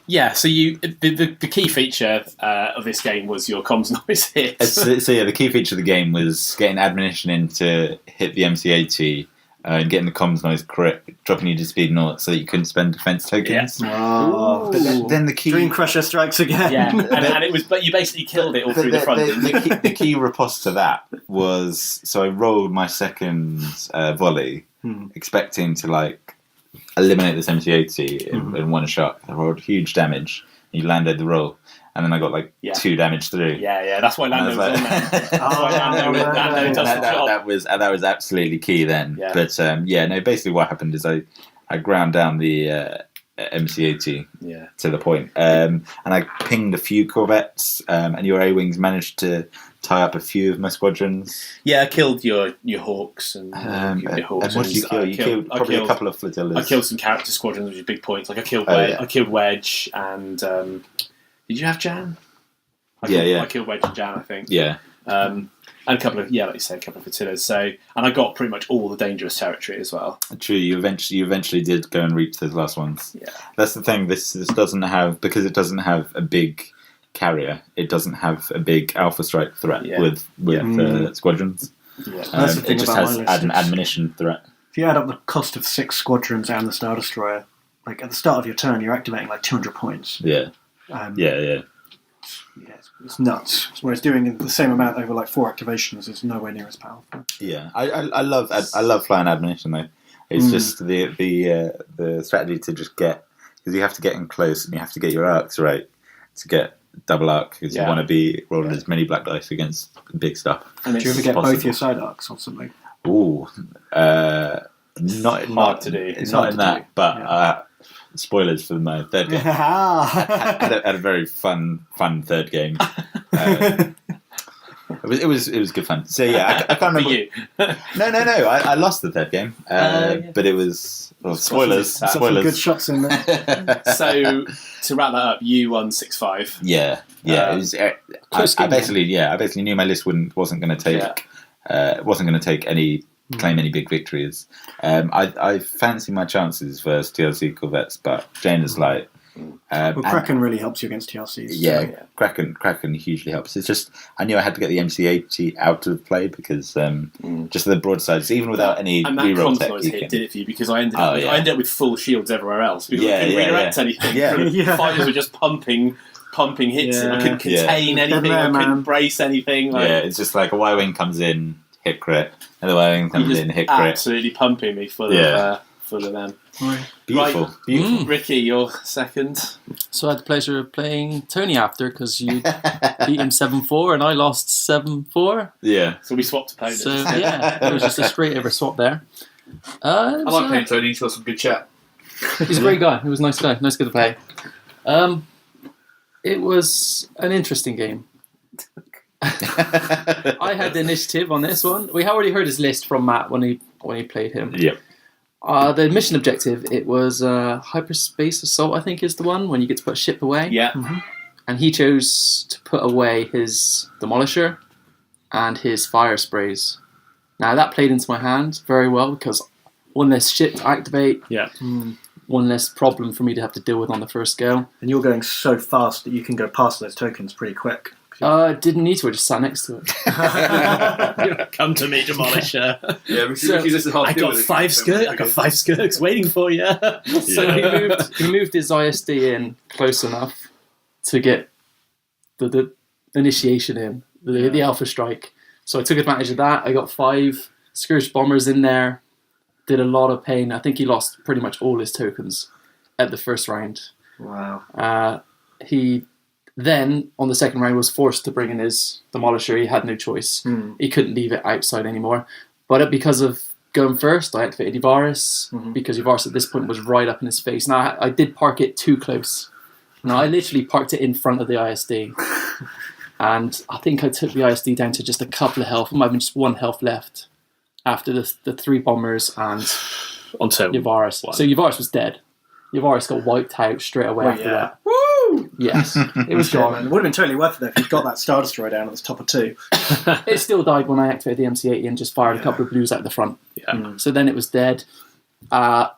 Yeah. So the key feature of this game was your comms noise hits. the key feature of the game was getting admonition in to hit the MC-80 and getting the comms noise correct, dropping you to speed 0 so that you couldn't spend defense tokens. Yeah. Oh. But then the key Dream Crusher strikes again. Yeah, and it was, but you basically killed it all through the front. The key riposte to that was, so I rolled my second volley, expecting to like eliminate this MC-80 in 1 shot. I rolled huge damage. You landed the roll, and then I got like 2 damage through. Yeah. That's why Lando was on there. That's why Lando does the job. That was absolutely key then. Yeah. But basically what happened is I ground down the MC-80 to the point, and I pinged a few corvettes, and your A-wings managed to tie up a few of my squadrons. Yeah, I killed your hawks and your hawks. And what did you kill? You killed probably a couple of flotillas. I killed some character squadrons, which is big points. Like I killed Wedge and did you have Jan? I killed Wedge and Jan, I think. Yeah. And a couple of like you said, a couple of flotillas. So, and I got pretty much all the dangerous territory as well. True, you eventually did go and reach those last ones. Yeah, that's the thing. This doesn't have, because it doesn't have a big carrier. It doesn't have a big Alpha Strike threat with squadrons. Yeah. That's the thing it just about has my list. an admonition threat. If you add up the cost of 6 squadrons and the Star Destroyer, like at the start of your turn, you're activating like 200 points. Yeah. It's nuts. Whereas doing the same amount over like 4 activations is nowhere near as powerful. Yeah, I love flying admonition though. It's just the strategy to just get, because you have to get in close and you have to get your arcs right to get double arc, because you want to be rolling as many black dice against big stuff. And do you ever get both your side arcs or something? Ooh, not hard to do. It's not in that, but. Spoilers for my third game. had a very fun third game. It was good fun. So yeah, I can't remember. For you. No. I lost the third game, but it was spoilers. Some good shots in there. So to wrap that up, you won 6-5. Yeah. It was. I basically knew my list wasn't going to take claim any big victories. I fancy my chances for TLC corvettes, but Jane is like. Kraken really helps you against TLCs. Yeah, Kraken hugely helps. It's just I knew I had to get the MC-80 out of play because just the broadsides, even without any reroll tech, hit did it for you, because I ended up with full shields everywhere else because I couldn't redirect anything. Fighters were just pumping hits. And I couldn't contain anything. I couldn't brace anything. It's just like a Y-wing comes in, hit crit, and the Y-wing comes in, hit crit. Absolutely pumping me full of them. Beautiful. Right. Beautiful. Ricky, you're second. So I had the pleasure of playing Tony after, because you beat him 7-4 and I lost 7-4. Yeah. So we swapped opponents. So it was just a straight over swap there. I like playing Tony. He's got some good chat. He's a great guy. He was a nice guy. Nice guy to play. It was an interesting game. I had the initiative on this one. We already heard his list from Matt when he played him. Yeah. The mission objective, it was hyperspace assault, I think is the one, when you get to put a ship away. Yeah. Mm-hmm. And he chose to put away his demolisher and his fire sprays. Now that played into my hand very well, because one less ship to activate. Yeah. One less problem for me to have to deal with on the first go. And you're going so fast that you can go past those tokens pretty quick. Didn't need to, I just sat next to it. Come to me, Demolisher. I got 5 skirks. I got 5 skirks waiting for you. So he moved his ISD in close enough to get the initiation in, the Alpha Strike. So I took advantage of that. I got 5 Scourge Bombers in there. Did a lot of pain. I think he lost pretty much all his tokens at the first round. Wow. He then, on the second round, was forced to bring in his Demolisher. He had no choice. He couldn't leave it outside anymore. But because of going first, I activated Yvaris, because Yvaris at this point was right up in his face. Now, I did park it too close. No, I literally parked it in front of the ISD. And I think I took the ISD down to just a couple of health. It might have been just 1 health left after the 3 bombers and Yvaris. So Yvaris was dead. Yvaris got wiped out straight away after that. Woo! Yes, it was gone. It would have been totally worth it if you'd got that Star Destroyer down at the top of 2. It still died when I activated the MC-80 and just fired a couple of blues out the front. So then it was dead.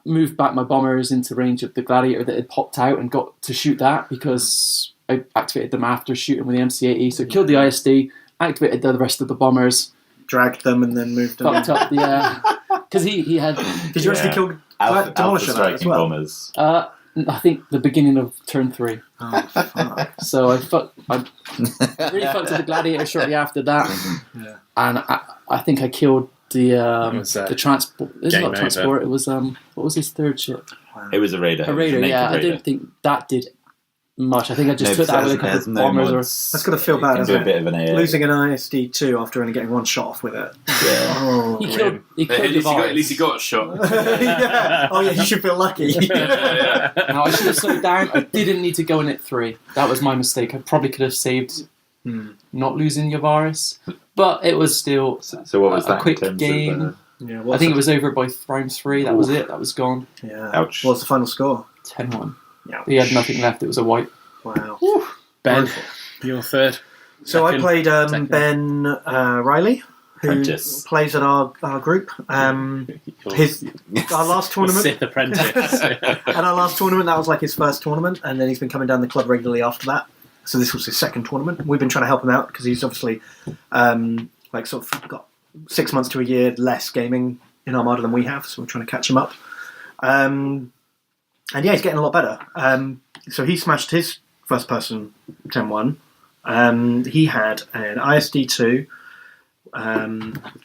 Moved back my bombers into range of the Gladiator that had popped out and got to shoot that, because I activated them after shooting with the MC-80. So killed the ISD, activated the rest of the bombers. Dragged them and then moved them. Fucked up because he had... Did you actually kill Alpha striking well? bombers? I think the beginning of turn 3. Oh, fuck. So I really fucked with the Gladiator shortly after that. And I think I killed the transport. It's not transport. It was what was his third ship? It was a raider. A raider. Yeah, I don't think that did much. I think I just took that with a couple of bombers. That's got to feel bad, You isn't can do a it? bit of an AA. Losing an ISD2 after only getting one shot off with it. Yeah. Oh, He killed At least he got a shot. yeah. Oh, yeah, you should feel lucky. Yeah. Now, I should have slowed down. I didn't need to go in at 3. That was my mistake. I probably could have saved not losing Yavaris. But it was still So what was a that? quick in terms game. Of, Yeah, I think it was over by round 3. That was it. That was gone. Yeah. Ouch. What's the final score? 10-1. Yeah. He had nothing left. It was a white. Wow. Ben, your third. So I Second. played Second. Ben Riley, who Apprentice. plays at our group. His our last tournament. Sith apprentice. At our last tournament, that was like his first tournament, and then he's been coming down the club regularly after that. So this was his second tournament. We've been trying to help him out because he's obviously like sort of got 6 months to a year less gaming in Armada than we have, so we're trying to catch him up. And yeah, he's getting a lot better. So he smashed his first person 10-1. He had an ISD2,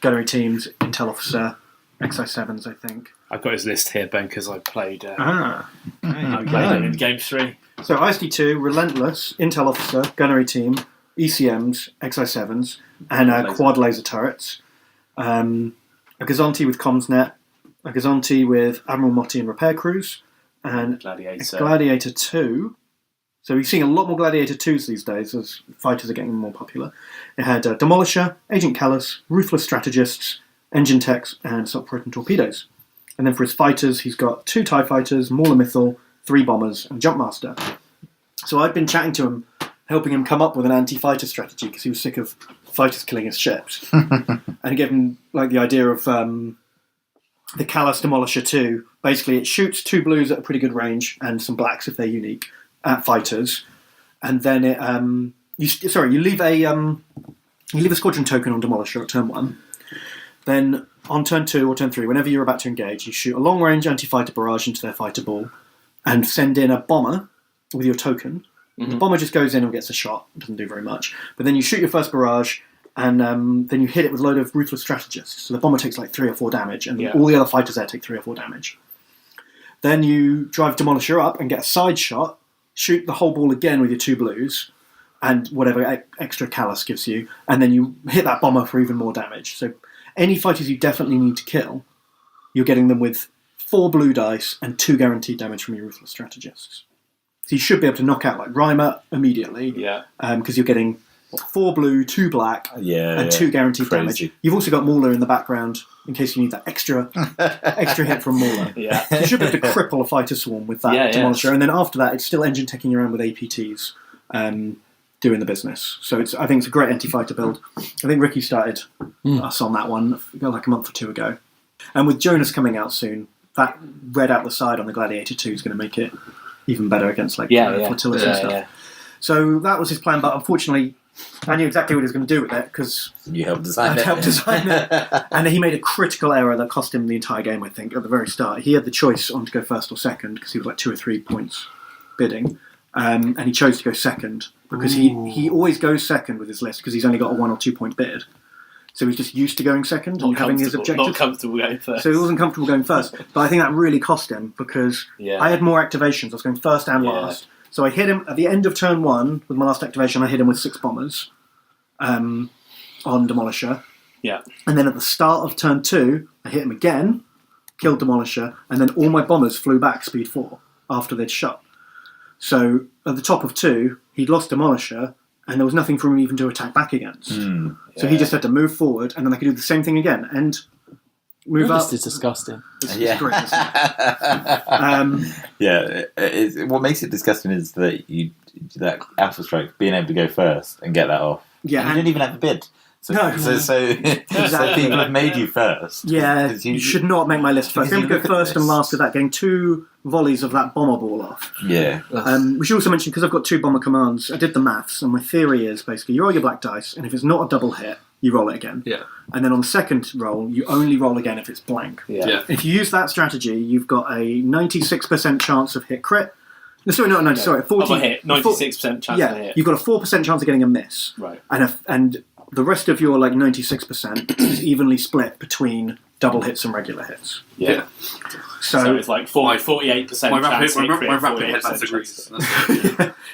gunnery teams, Intel Officer, XI7s, I think. I've got his list here, Ben, because I played. I I played him in game 3. So ISD2, Relentless, Intel Officer, Gunnery Team, ECMs, XI7s, and quad laser turrets. A Gazanti with Comsnet, a Gazanti with Admiral Motti and Repair Crews, and Gladiator. a Gladiator 2. So we're seeing a lot more Gladiator 2s these days as fighters are getting more popular. It had Demolisher, Agent Callus, Ruthless Strategists, Engine Techs, and Assault Proton Torpedoes. And then for his fighters, he's got 2 TIE Fighters, Mauler Mythal, 3 Bombers, and Jumpmaster. So I've been chatting to him, helping him come up with an anti-fighter strategy because he was sick of fighters killing his ships. And gave him like the idea of the Callus Demolisher 2. Basically, it shoots 2 blues at a pretty good range and some blacks if they're unique at fighters. And then it you leave a squadron token on Demolisher at turn 1. Then on turn 2 or turn 3, whenever you're about to engage, you shoot a long-range anti-fighter barrage into their fighter ball and send in a bomber with your token. The bomber just goes in and gets a shot. It doesn't do very much. But then you shoot your first barrage and then you hit it with a load of Ruthless Strategists. So the bomber takes like 3 or 4 damage and all the other fighters there take 3 or 4 damage. Then you drive Demolisher up and get a side shot, shoot the whole ball again with your 2 blues and whatever extra Callus gives you, and then you hit that bomber for even more damage. So any fighters you definitely need to kill, you're getting them with 4 blue dice and 2 guaranteed damage from your Ruthless Strategists. So you should be able to knock out like Reimer immediately, because you're getting 4 blue, 2 black, and 2 guaranteed damage. You've also got Mauler in the background in case you need that extra hit from Mauler. So you should be able to cripple a fighter swarm with that Demolisher, and then after that, it's still engine teching around with APTs, doing the business. So I think it's a great anti-fighter build. I think Ricky started us on that one like a month or 2 ago, and with Jonas coming out soon, that red out the side on the Gladiator 2 is going to make it even better against flotillas and stuff. So that was his plan, but unfortunately, I knew exactly what he was going to do with it because you helped design it. And he made a critical error that cost him the entire game, I think, at the very start. He had the choice on to go first or second because he was like 2 or 3 points bidding. And he chose to go second because he always goes second with his list because he's only got a 1 or 2 point bid. So he's just used to going second and having his objectives. Not comfortable going first. So he wasn't comfortable going first. But I think that really cost him because I had more activations. I was going first and last. So I hit him at the end of turn 1 with my last activation. I hit him with 6 bombers on Demolisher. Yeah. And then at the start of turn 2, I hit him again, killed Demolisher, and then all my bombers flew back speed 4 after they'd shot. So at the top of 2, he'd lost Demolisher, and there was nothing for him even to attack back against. So he just had to move forward, and then I could do the same thing again, and move up. This is disgusting. It's great, isn't it? What makes it disgusting is that Alpha Strike, being able to go first and get that off. Yeah, and you didn't even have a bid. So people have made you first. Yeah, you should not make my list first. I'm going to go first and last with that, getting 2 volleys of that bomber ball off. Yeah. We should also mention, because I've got 2 bomber commands, I did the maths, and my theory is basically you roll your black dice, and if it's not a double hit, you roll it again. Yeah. And then on the second roll, you only roll again if it's blank. Yeah. If you use that strategy, you've got a 96% chance of hit crit. No, sorry, not 90, sorry, 40. Of a hit, 96% chance of a hit. You've got a 4% chance of getting a miss. Right. And the rest of your 96% is evenly split between double hits and regular hits. Yeah. So it's like 48% My chance rapid, hit crit, my rapid 48% hit chance. disagrees.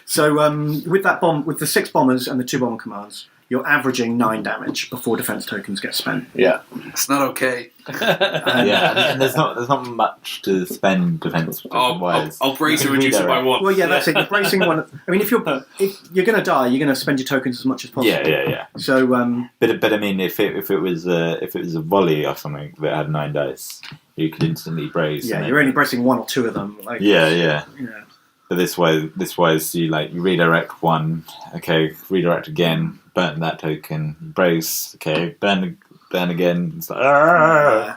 So with that bomb, with the 6 bombers and the 2 bomber commands, you're averaging 9 damage before defense tokens get spent. Yeah. It's not okay. and there's not much to spend defense wise. I'll brace and reduce it by 1. Well, yeah, that's it. You're bracing one. I mean, if you're going to die, you're going to spend your tokens as much as possible. Yeah. So, But I mean, if it was a volley or something that had 9 dice, you could instantly brace. yeah, you're only bracing 1 or 2 of them. Like, Yeah. But this wise, you redirect 1. Okay, redirect again. Burn that token. Brace. Okay, burn again. It's like,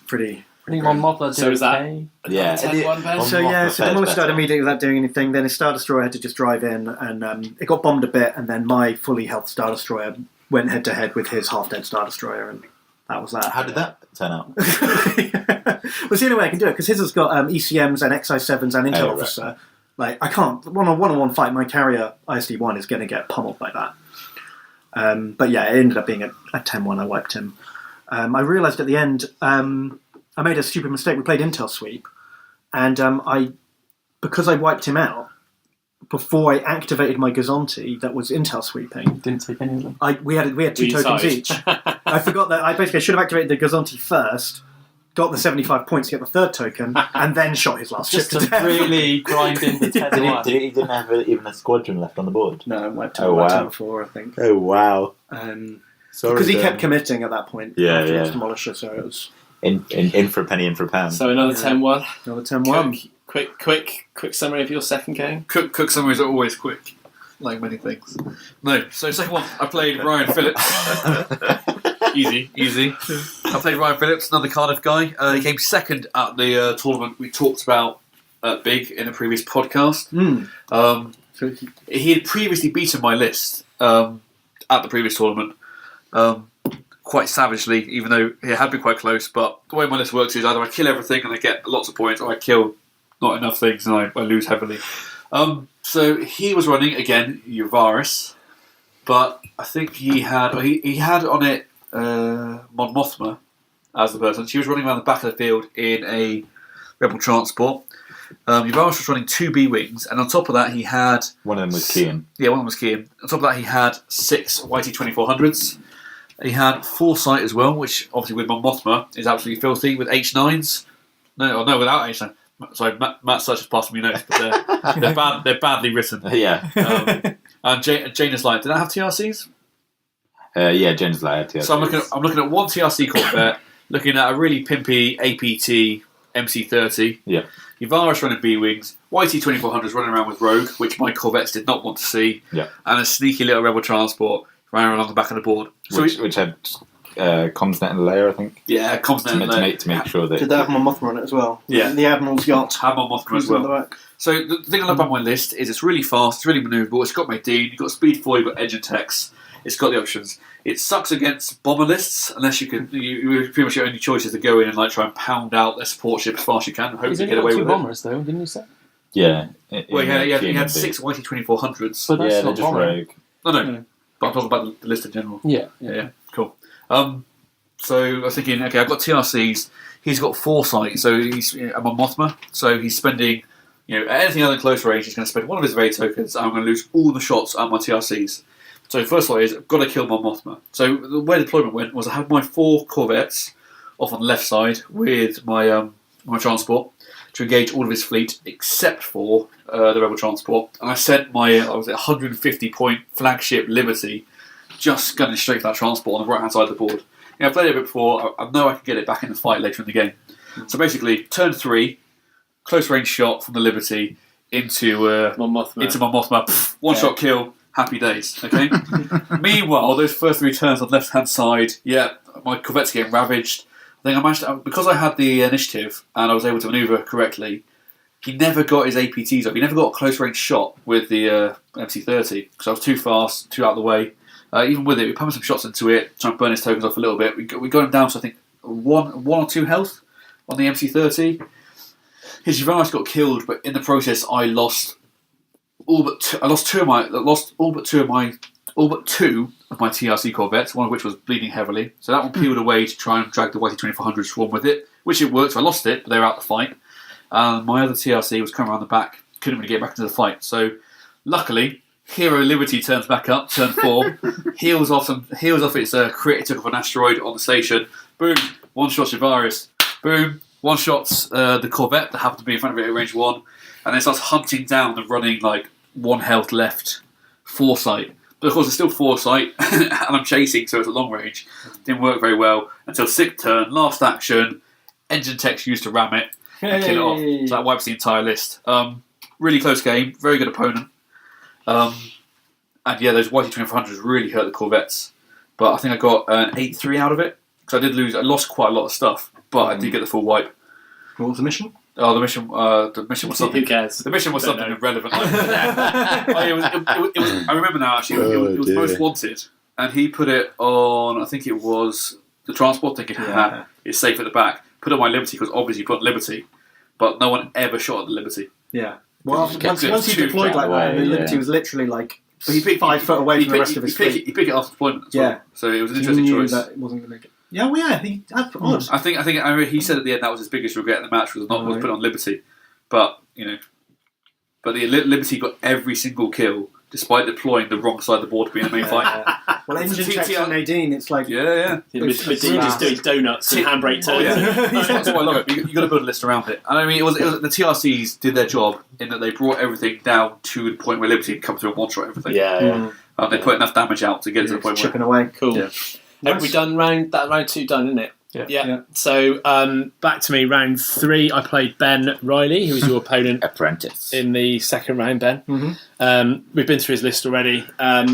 pretty. Mon Mothma So is that- okay. yeah. 10-1 then? So the Demolish started immediately without doing anything. Then his Star Destroyer had to just drive in, and it got bombed a bit. And then my fully health Star Destroyer went head to head with his half dead Star Destroyer, and that was that. How did that turn out? Well, it's the only way I can do it because his has got ECMs and XI7s and Intel right. Officer. Like I can't one-on-one fight. My carrier ISD1 is going to get pummeled like that. But yeah, it ended up being a 10-1. I wiped him. I realised at the end I made a stupid mistake. We played Intel Sweep, and because I wiped him out before I activated my Gazanti that was Intel Sweeping. Didn't take any of them. We had 2 tokens each. I forgot that I should have activated the Gazanti first, got the 75 points to get the 3rd token, and then shot his last ship Just to to death. really grind in the 10-1. He didn't have even a squadron left on the board. No, I wiped him, Oh, wiped him wow. before, I think. Oh wow! Because he kept committing at that point. Yeah, after yeah. his Demolisher, so it was in for a penny, in for a pound. So another 10-1. another 10-1. Quick summary of your second game. Cook summaries are always quick, like many things. No, so second one, I played Ryan Phillips. Easy. I played Ryan Phillips, another Cardiff guy. He came second at the tournament we talked about big in a previous podcast. So He had previously beaten my list at the previous tournament, quite savagely, even though it had been quite close. But the way my list works is either I kill everything and I get lots of points, or I kill not enough things and I lose heavily. So he was running, again, Uvaris, but I think he had on it Mon Mothma as the person. She was running around the back of the field in a Rebel transport. Uvaris was running 2 B-Wings, and on top of that he had... One of them was Kean. Yeah, one of them was Kean. On top of that he had 6 YT-2400s. He had Foresight as well, which obviously with Mon Mothma is absolutely filthy, with H9s. No, without H9. Sorry, Matt Such has passed me notes, but they're badly written. Yeah. And Jane is like, did I have TRCs? Yeah, Jen's like So I'm looking at one TRC Corvette, looking at a really pimpy APT MC30. Yeah. Uvaris running B-Wings, YT-2400s running around with Rogue, which my Corvettes did not want to see, Yeah. and a sneaky little Rebel transport running along the back of the board. So which had Comsnet and Layer, I think. yeah, Continent To make sure that... did they have Mon Mothma on it as well? Yeah. The Admiral's yacht. have Mon Mothma as Cruising on the well. back. So the thing I love about my list is it's really fast, it's really manoeuvrable, it's got Medine, you've got Speed 4, you've got Edge and Tex, it's got the options. It sucks against bomber lists, unless you pretty much your only choice is to go in and try and pound out their support ship as fast as you can, and hope He's to only get away got 2 with bombers, though, didn't you say? Yeah. Well, he had 6 YT-2400s. But that's Yeah, they're not just bomber. Rogue. No, but I'm talking about the list in general. Yeah. Cool. So I was thinking, okay, I've got TRCs. He's got Foresight, so I'm on Mothma. So he's spending, anything other than close range. He's going to spend one of his evade tokens. And I'm going to lose all the shots at my TRCs. So first thought is I've got to kill my Mothma. So the way the deployment went was I had my 4 Corvettes off on the left side with my my transport to engage all of his fleet except for the Rebel transport. And I sent my 150 point flagship Liberty just gunning straight for that transport on the right hand side of the board. I've played it a bit before. I know I can get it back in the fight later in the game. So basically, turn 3, close range shot from the Liberty into Mon Mothma. into my Mothma. One shot kill. Happy days. Okay. Meanwhile, those first 3 turns on the left hand side, my Corvette's getting ravaged. I think I managed to, because I had the initiative and I was able to manoeuvre correctly. He never got his APTs up. He never got a close range shot with the MC30 because I was too fast, too out of the way. Even with it, we pumped some shots into it, trying to burn his tokens off a little bit. We got him down to I think one or 2 health on the MC30. His Uvaris got killed, but in the process, I lost all but two of my all but 2 of my TRC corvettes, one of which was bleeding heavily. So that one peeled away to try and drag the YT-2400 swarm with it, which it worked. So I lost it, but they were out the fight. My other TRC was coming around the back, couldn't really get back into the fight. So luckily, Hero Liberty turns back up, turn 4, heals off its crit. It took off an asteroid on the station. Boom, one-shot Shivaris. Boom, one-shots the corvette that happened to be in front of it at range 1, and then starts hunting down the running, 1 health left Foresight. But of course, it's still Foresight, and I'm chasing, so it's a long range. Didn't work very well until 6th turn, last action, engine tech's used to ram it and kill it off. So that wipes the entire list. Really close game, very good opponent. And yeah, those YT-2400s really hurt the corvettes. But I think I got an 8-3 out of it. Because I lost quite a lot of stuff, but I did get the full wipe. What was the mission? Oh, the mission was something. Who cares? The mission was something know. irrelevant. I remember now. Actually, it was Most Wanted, and he put it on. I think it was the transport, thinking, it's safe at the back. Put it on my Liberty because obviously you put Liberty, but no one ever shot at the Liberty. Yeah. Well, once he too deployed far like that, away, the Liberty yeah. was literally But he picked 5 foot away from the rest of his fleet. He picked it off deployment as well. So it was an interesting He knew choice. that it wasn't going to get... Yeah, well, yeah, that's odd. I think he said at the end that was his biggest regret in the match was put on Liberty, but the Liberty got every single kill despite deploying the wrong side of the board to be in the main fight. Well, engine It's a checks TTR. on Nadine, it's like... Yeah. Medine just doing donuts and handbrake Oh, turns. yeah. That's why I love it. You got to build a list around it. And I mean, it was the TRCs did their job in that they brought everything down to the point where Liberty could come through and one-shot everything. Yeah. They put enough damage out to get to the point where... chipping away. Cool. Yeah. Have we done round 2 done, isn't it? Yeah. So back to me, round 3. I played Ben Riley, who was your opponent Apprentice. in the second round. Ben. We've been through his list already.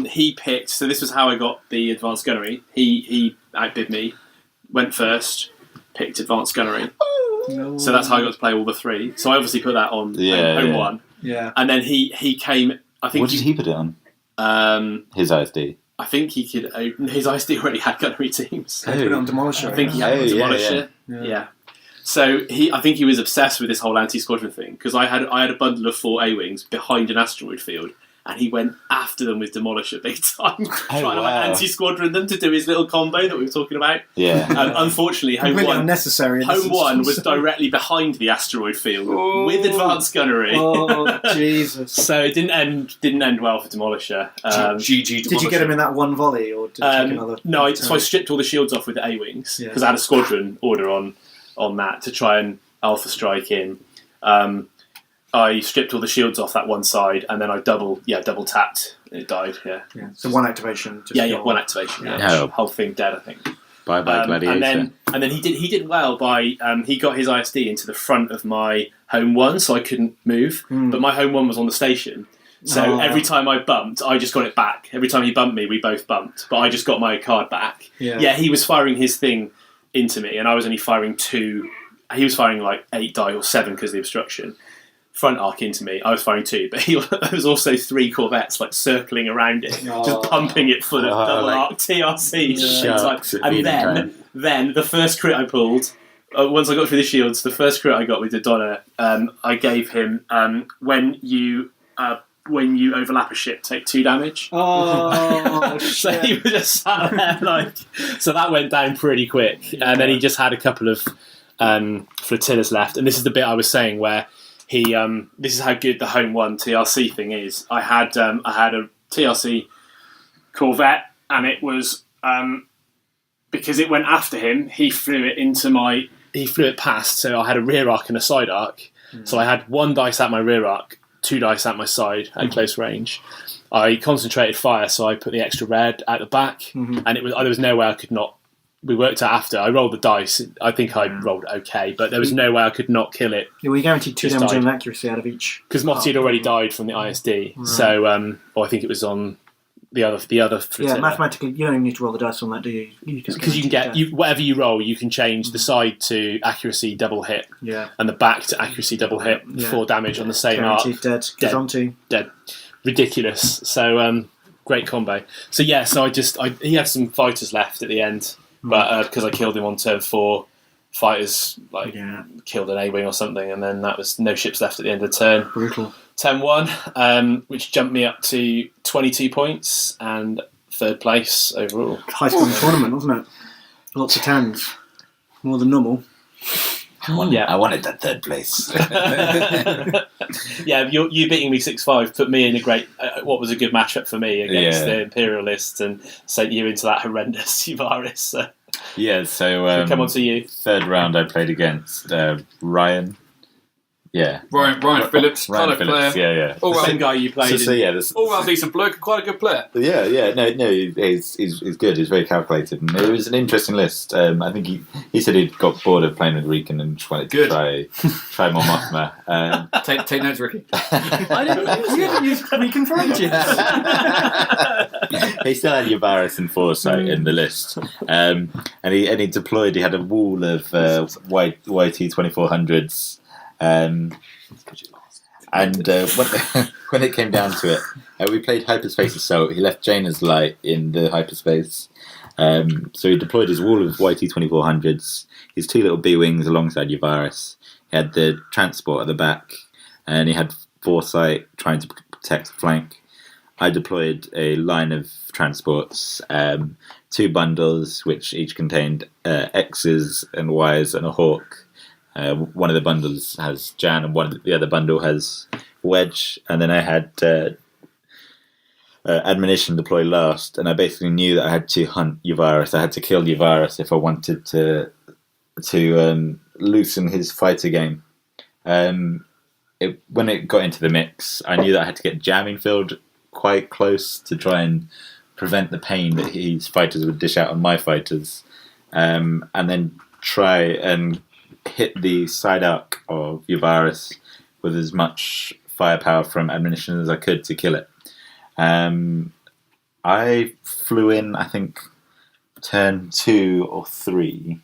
He picked. So this was how I got the advanced gunnery. He outbid me, went first, picked advanced gunnery. No. So that's how I got to play all the 3. So I obviously put that on home 1. Yeah. And then he came. I think What did he put it on? His ISD. I think he could. His ISD already had gunnery teams. Put it on Demolisher. I think he had Demolisher. Yeah. So I think he was obsessed with this whole anti-squadron thing because I had a bundle of 4 A-wings behind an asteroid field, and he went after them with Demolisher big time, trying to anti-squadron them to do his little combo that we were talking about. Yeah. And unfortunately, home Completely 1 unnecessary. Home 1 was directly behind the asteroid field with advanced gunnery. Oh, Jesus. So it didn't end well for Demolisher. GG Did you get him in that one volley, or did you take another? No, so I stripped all the shields off with the A-wings because I had a squadron order on that to try and alpha strike in. I stripped all the shields off that one side, and then I double tapped. It died. Yeah. So one activation. One activation. Yeah. No. Whole thing dead, I think. Bye Gladiator. And then he did well by he got his ISD into the front of my home 1, so I couldn't move. But my home 1 was on the station. So every time I bumped, I just got it back. Every time he bumped me, we both bumped. But I just got my card back. Yeah, he was firing his thing into me, and I was only firing 2. He was firing 8 die or 7 because of the obstruction. Front arc into me, I was firing 2, but there was also 3 corvettes circling around it, just pumping it full of double arc TRCs. And then the first crit I pulled, once I got through the shields, the first crit I got with the Donna, I gave him when you overlap a ship, take 2 damage. Oh, so he was just sat there so that went down pretty quick, and then he just had a couple of flotillas left, and this is the bit I was saying where. This is how good the home 1 TRC thing is. I had a TRC Corvette, and it was because it went after him. He flew it past. So I had a rear arc and a side arc. So I had 1 dice at my rear arc, 2 dice at my side at close range. I concentrated fire, so I put the extra red at the back, and there was no way I could not. We worked out after. I rolled the dice. I think I rolled okay, but there was no way I could not kill it. Yeah, we guaranteed 2 damage and accuracy out of each. Because Motti had already died from the ISD, right. So I think it was on the other. Yeah, mathematically, you don't even need to roll the dice on that, do you? Because you can get whatever you roll, you can change the side to accuracy double hit, and the back to accuracy double hit, 4 damage on the same arc. Dead. Ridiculous. So great combo. So he had some fighters left at the end. But because I killed him on turn 4, fighters killed an A-wing or something, and then that was no ships left at the end of the turn. Brutal. Turn 1, which jumped me up to 22 points, and third place overall. High school tournament, wasn't it? Lots of tens, more than normal. I wanted that third place. Yeah, you beating me 6-5 put me in a great. What was a good matchup for me against the Imperialists, and sent you into that horrendous Uvaris. So. Yeah, so come on to you. Third round, I played against Ryan. Yeah, Ryan Phillips, Ryan Phillips. player. Yeah. All The round, same guy you played. all round decent bloke, quite a good player. Yeah. No, he's good. He's very calculated, and it was an interesting list. I think he said he'd got bored of playing with Rican and just wanted to try more Mothma. Take notes, Ricky. We haven't used Rican for ages. He still had Uvaris and Foresight in the list, and he deployed. He had a wall of YT 2400s. And when it came down to it, we played Hyperspace Assault. He left Jaina's Light in the hyperspace. So he deployed his wall of YT 2400s, his 2 little B-Wings alongside Uvaris. He had the transport at the back, and he had Foresight trying to protect the flank. I deployed a line of transports, 2 bundles, which each contained X's and Y's and a Hawk. One of the bundles has Jan, and the other bundle has Wedge. And then I had admonition deploy last, and I basically knew that I had to hunt Uvaris. I had to kill Uvaris if I wanted to loosen his fighter game. When it got into the mix, I knew that I had to get jamming field quite close to try and prevent the pain that his fighters would dish out on my fighters, and then try and hit the side arc of Uvaris with as much firepower from admonition as I could to kill it. I flew in, I think, turn 2 or 3.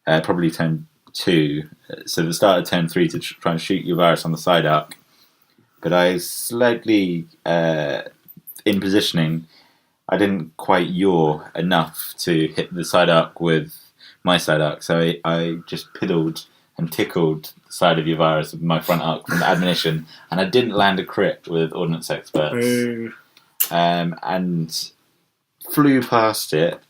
Probably turn 2. So the start of turn 3 to try and shoot Uvaris on the side arc. But I slightly, in positioning, I didn't quite yaw enough to hit the side arc with my side arc, so I just piddled and tickled the side of Uvaris with my front arc from the admonition, and I didn't land a crit with Ordnance Experts. And flew past it,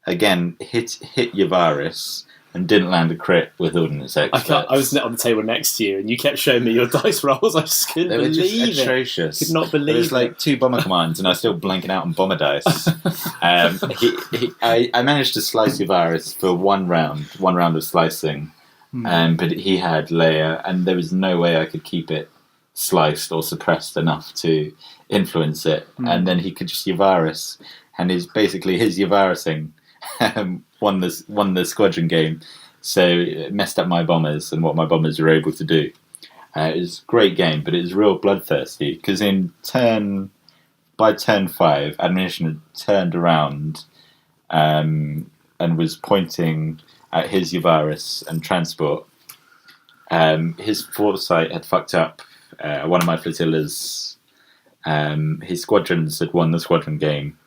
again, hit Uvaris, and didn't land a crit with Ordnance Experts. I was on the table next to you, and you kept showing me your dice rolls. I just couldn't believe it. They were just atrocious. Could not believe it. There was like 2 bomber commands, and I was still blanking out on bomber dice. I managed to slice Uvaris for one round of slicing, but he had Leia, and there was no way I could keep it sliced or suppressed enough to influence it. And then he could just Uvaris, and his Uvarising won the squadron game, so it messed up my bombers and what my bombers were able to do. It was a great game, but it was real bloodthirsty, because by turn 5, admonition had turned around and was pointing at his Uvaris and transport. His Foresight had fucked up one of my flotillas. His squadrons had won the squadron game.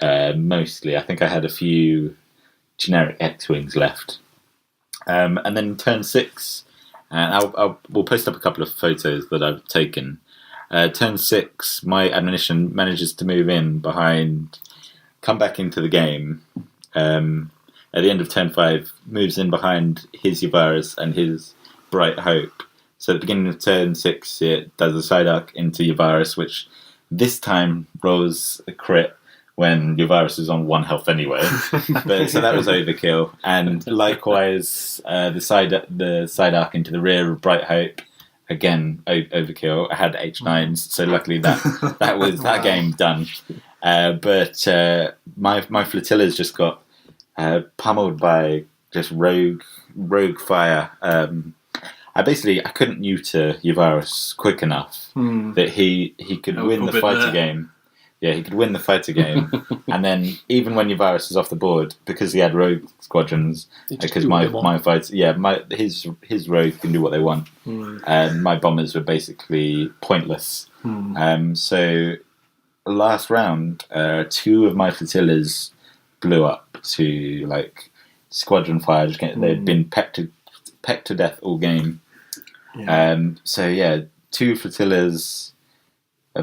Mostly, I think I had a few generic X-Wings left. And then turn 6, and we'll post up a couple of photos that I've taken. Turn 6, my admonition manages to move in behind, come back into the game. At the end of turn 5, moves in behind his Uvaris and his Bright Hope. So at the beginning of turn 6, it does a side arc into Uvaris, which this time rolls a crit when Uvaris is on 1 health anyway. So that was overkill. And likewise, the side arc into the rear of Bright Hope, again overkill. I had H9s, so luckily that was that game done. But my flotillas just got pummeled by just rogue fire. I couldn't neuter Uvaris quick enough that he could win the fighter game. Yeah, he could win the fighter game, and then even when Uvaris is off the board, because he had rogue squadrons, because my fights, his rogue can do what they want, and my bombers were basically pointless. So last round, 2 of my flotillas blew up to like squadron fire. They'd been pecked to death all game. 2 flotillas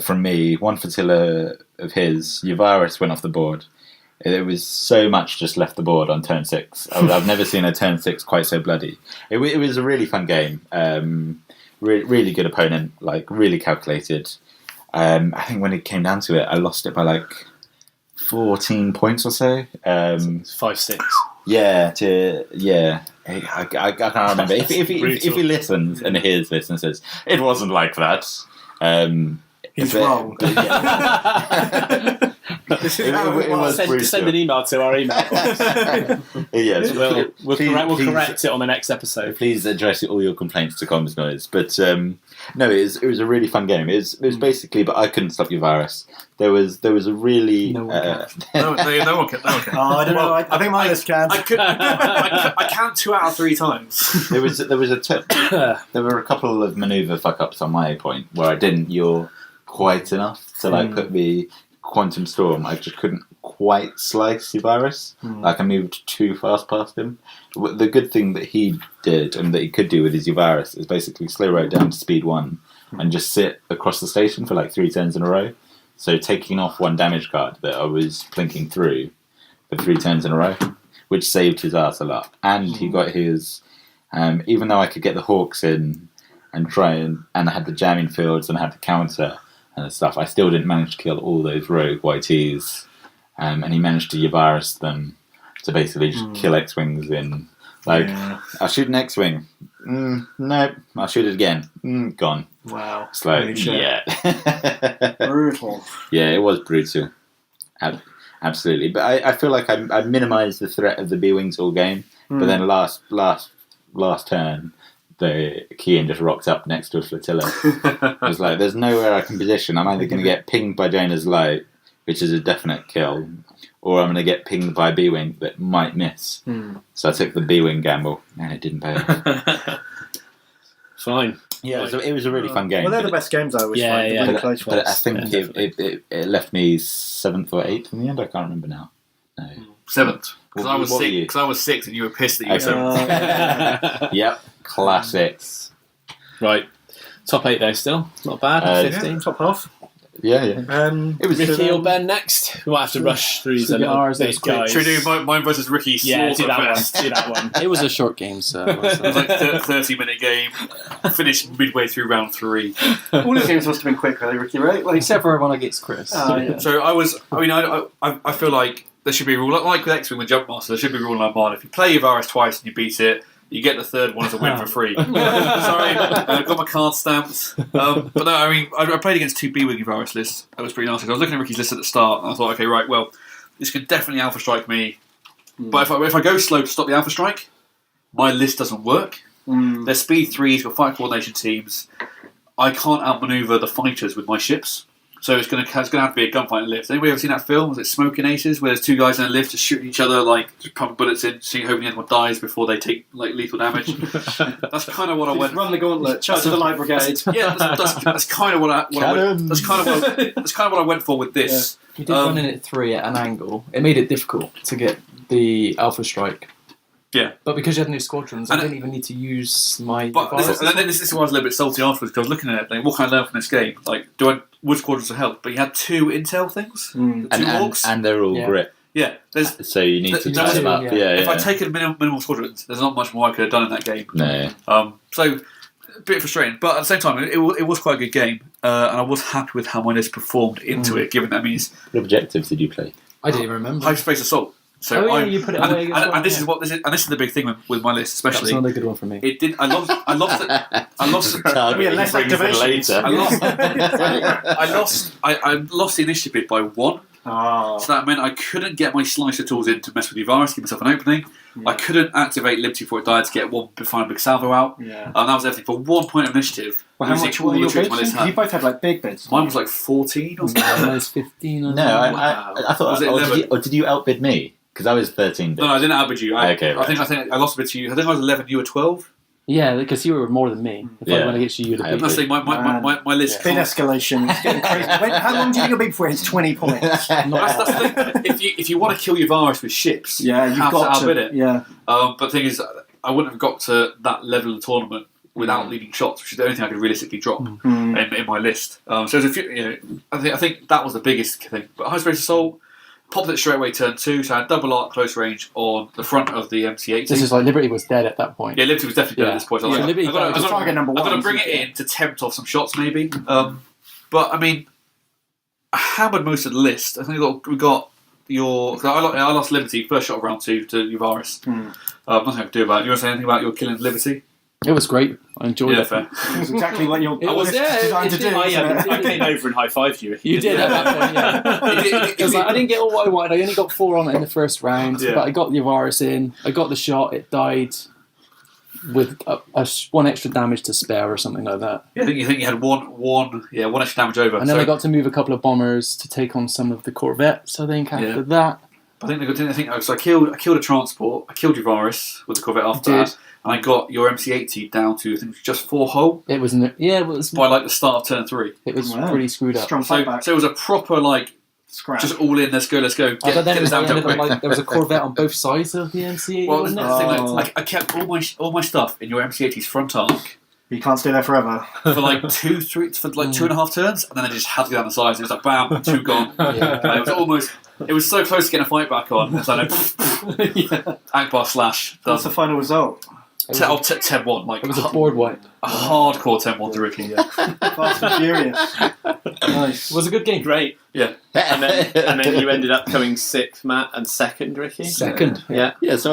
from me, one flotilla of his, Yavaris went off the board. It was so much just left the board on turn 6. I've never seen a turn 6 quite so bloody. It was a really fun game. Really good opponent, like really calculated. I think when it came down to it, I lost it by like 14 points or so. 5-6. Yeah. I can't remember. If he listens and hears this and says it wasn't like that, He's wrong. It was brutal. Send an email to our email box. Yes, We'll correct it on the next episode. Please address all your complaints to Comms Noise. But no, it was a really fun game. It was basically, but I couldn't stop you, Virus. There was a really No one can. No one can. Oh, I don't know. I think my list can. I count 2 out of 3 times. there were a couple of maneuver fuck ups on my point where I didn't yaw quite enough to like put me Quantum Storm. I just couldn't quite slice the virus. Like I moved too fast past him. The good thing that he did and that he could do with his virus is basically slow right down to speed 1 and just sit across the station for like 3 turns in a row. So taking off 1 damage card that I was plinking through for 3 turns in a row, which saved his ass a lot. And he got his, even though I could get the Hawks in and try and I had the jamming fields and I had the counter and stuff, I still didn't manage to kill all those rogue YTs. And he managed to Yavaris them to basically just kill X-Wings in, like, I'll shoot an X-Wing. Nope. I'll shoot it again. Gone. Wow. It's like, yeah. Brutal. Yeah, it was brutal. Absolutely. But I feel like I minimised the threat of the B-Wings all game. But then last turn, the Kean just rocked up next to a flotilla. It was like, there's nowhere I can position. I'm either going to get pinged by Jonah's Light, which is a definite kill, or I'm going to get pinged by a B-Wing that might miss. So I took the B-Wing gamble, and it didn't pay off. Fine. Yeah, it was a really fun game. Well, they're the best games I always find. Yeah. Really close But I ones. think it left me 7th or 8th in the end. I can't remember now. No. 7th. Because I was What were 6. you? Because I was 6 and you were pissed that you were Okay. 7th. Yep, classics. Right. Top 8 though, still. Not bad. 15. Top half. Yeah. It was Ricky or Ben next? We might have to rush through the little ours, big those quick. guys. Should we do mine versus Ricky? Yeah, do Slaughter that first? one. Do that one. It was a short game, so It was like a 30-minute game. Finished midway through round 3. all the games must have been quick, really, Ricky, right? Like, except for one against Chris. yeah. So I feel like there should be a rule, like with X-Wing with Jumpmaster, there should be a rule in Armada. If you play your virus twice and you beat it, you get the third one as a win for free. Sorry, I got my card stamped. But no, I mean, I played against 2 B-Wing virus lists. That was pretty nasty. I was looking at Ricky's list at the start, and I thought, okay, right, well, this could definitely Alpha Strike me. But if I go slow to stop the Alpha Strike, my list doesn't work. They're speed 3s, got fight coordination teams. I can't outmaneuver the fighters with my ships. So it's going to have to be a gunfight in a lift. Anybody ever seen that film? Was it Smoking Aces, where there's 2 guys in a lift just shooting each other, like just pumping bullets in, hoping anyone dies before they take like lethal damage? That's kind of what I went. Run the gauntlet. Charge to the light brigade. Yeah, that's kind of what I went. That's kind of what I went for with this. You did run in at 3 at an angle. It made it difficult to get the Alpha Strike. Yeah. But because you had new squadrons, I didn't even need to use my... But this is why I was a little bit salty afterwards, because I was looking at it, like, what can I learn from this game? Like, would squadrons have helped? But you had 2 intel things, 2 orcs. And they're all grip. Yeah. So you need to tie them up. Yeah. If I'd taken minimal squadrons, there's not much more I could have done in that game. No. So, a bit frustrating. But at the same time, it was quite a good game. And I was happy with how my list performed into it, given that means... What objectives did you play? I didn't even remember. High space assault. So you put it away against and this is the big thing with my list, especially. That's another good one for me. It did. I lost Target less you for later. I lost the initiative bit by 1. So that meant I couldn't get my slicer tools in to mess with your virus, give myself an opening. I couldn't activate Liberty before it died to get one final big salvo out. Yeah. And that was everything for 1 point of initiative. Well, how much were your bids? You both had like big bids. Mine was like 14 or something. Mine was 15. No, I thought. Was it 11? Did you outbid me? Because I was 13 bits. No, I didn't outbid you. Okay, right. I think I lost a bit to you. I think I was 11. You were 12. Yeah, because you were more than me. If I went against you, you'd have Honestly, beat me. my list. Bid escalation. It's getting crazy. How long do you think it'll be before it's 20 points? That's the thing. If you want to kill your virus with ships, Yeah, you you've have got to outbid it. Yeah. But the thing is, I wouldn't have got to that level of the tournament without leading shots, which is the only thing I could realistically drop in my list. So there's a few. I think that was the biggest thing. But high space assault. Popped it straight away, turn 2, so I had double arc close range on the front of the MC-80. This is like Liberty was dead at that point. Yeah, Liberty was definitely dead at this point. So Liberty I've got target number one. to bring it in to tempt off some shots, maybe. But I mean, I hammered most of the list. I think we got your. I lost Liberty first shot of round 2 to Uvaris. Nothing I can do about it. You want to say anything about your killing Liberty? It was great. I enjoyed it. Fair. It's exactly what your list is designed to do. I came over and high-fived you. You did at that point, yeah. Because I didn't get all what I wanted. I only got 4 on it in the first round, but I got the Uvaris in. I got the shot. It died with one extra damage to spare or something like that. Yeah, I think you had one extra damage over. And then I got to move a couple of bombers to take on some of the Corvettes. I think after that. I think so. I killed a transport. I killed Uvaris with the Corvette after that. And I got your MC-80 down to, I think, just 4 hull. It was by like the start of turn 3. It was pretty screwed up. Strong so it was a proper scrap. Just all in. Let's go. Get this down quick. There was a Corvette on both sides of the MC-80. Well, I kept all my stuff in your MC-80's front arc. You can't stay there forever. For 2.5 turns, and then I just had to go down the sides. It was like bam, 2 gone. It was so close to getting a fight back on. It's like Akbar slash. What's the final result? 10-1. It was a board wipe. A hardcore 10-1 to Ricky. Fast and Furious. Nice. It was a good game. Great. Yeah. And then you ended up coming 6th, Matt, and 2nd, Ricky. 2nd. Yeah. Yeah, so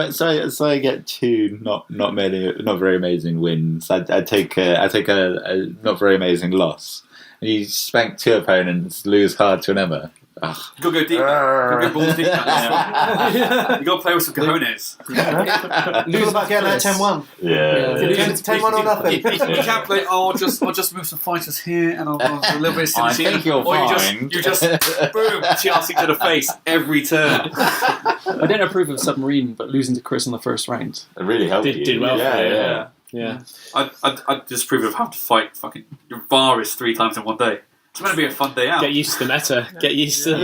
I get 2 not very amazing wins. I take a not very amazing loss. And you spank 2 opponents, lose hard to another. You gotta go deep. You gotta go balls deep. You gotta play with some cojones. Lose about getting that 10-1 Yeah. 10-1 or nothing. You can't play. I'll just move some fighters here, and I'll a little bit of I synergy. think you'll or find. you just boom TRC to the face every turn. I didn't approve of Submarine, but losing to Chris in the first round. It really helped you. Did well for you, Yeah. Yeah. I disapprove of having to fight fucking Uvaris 3 times in one day. It's going to be a fun day out. Get used to the meta. Get used to I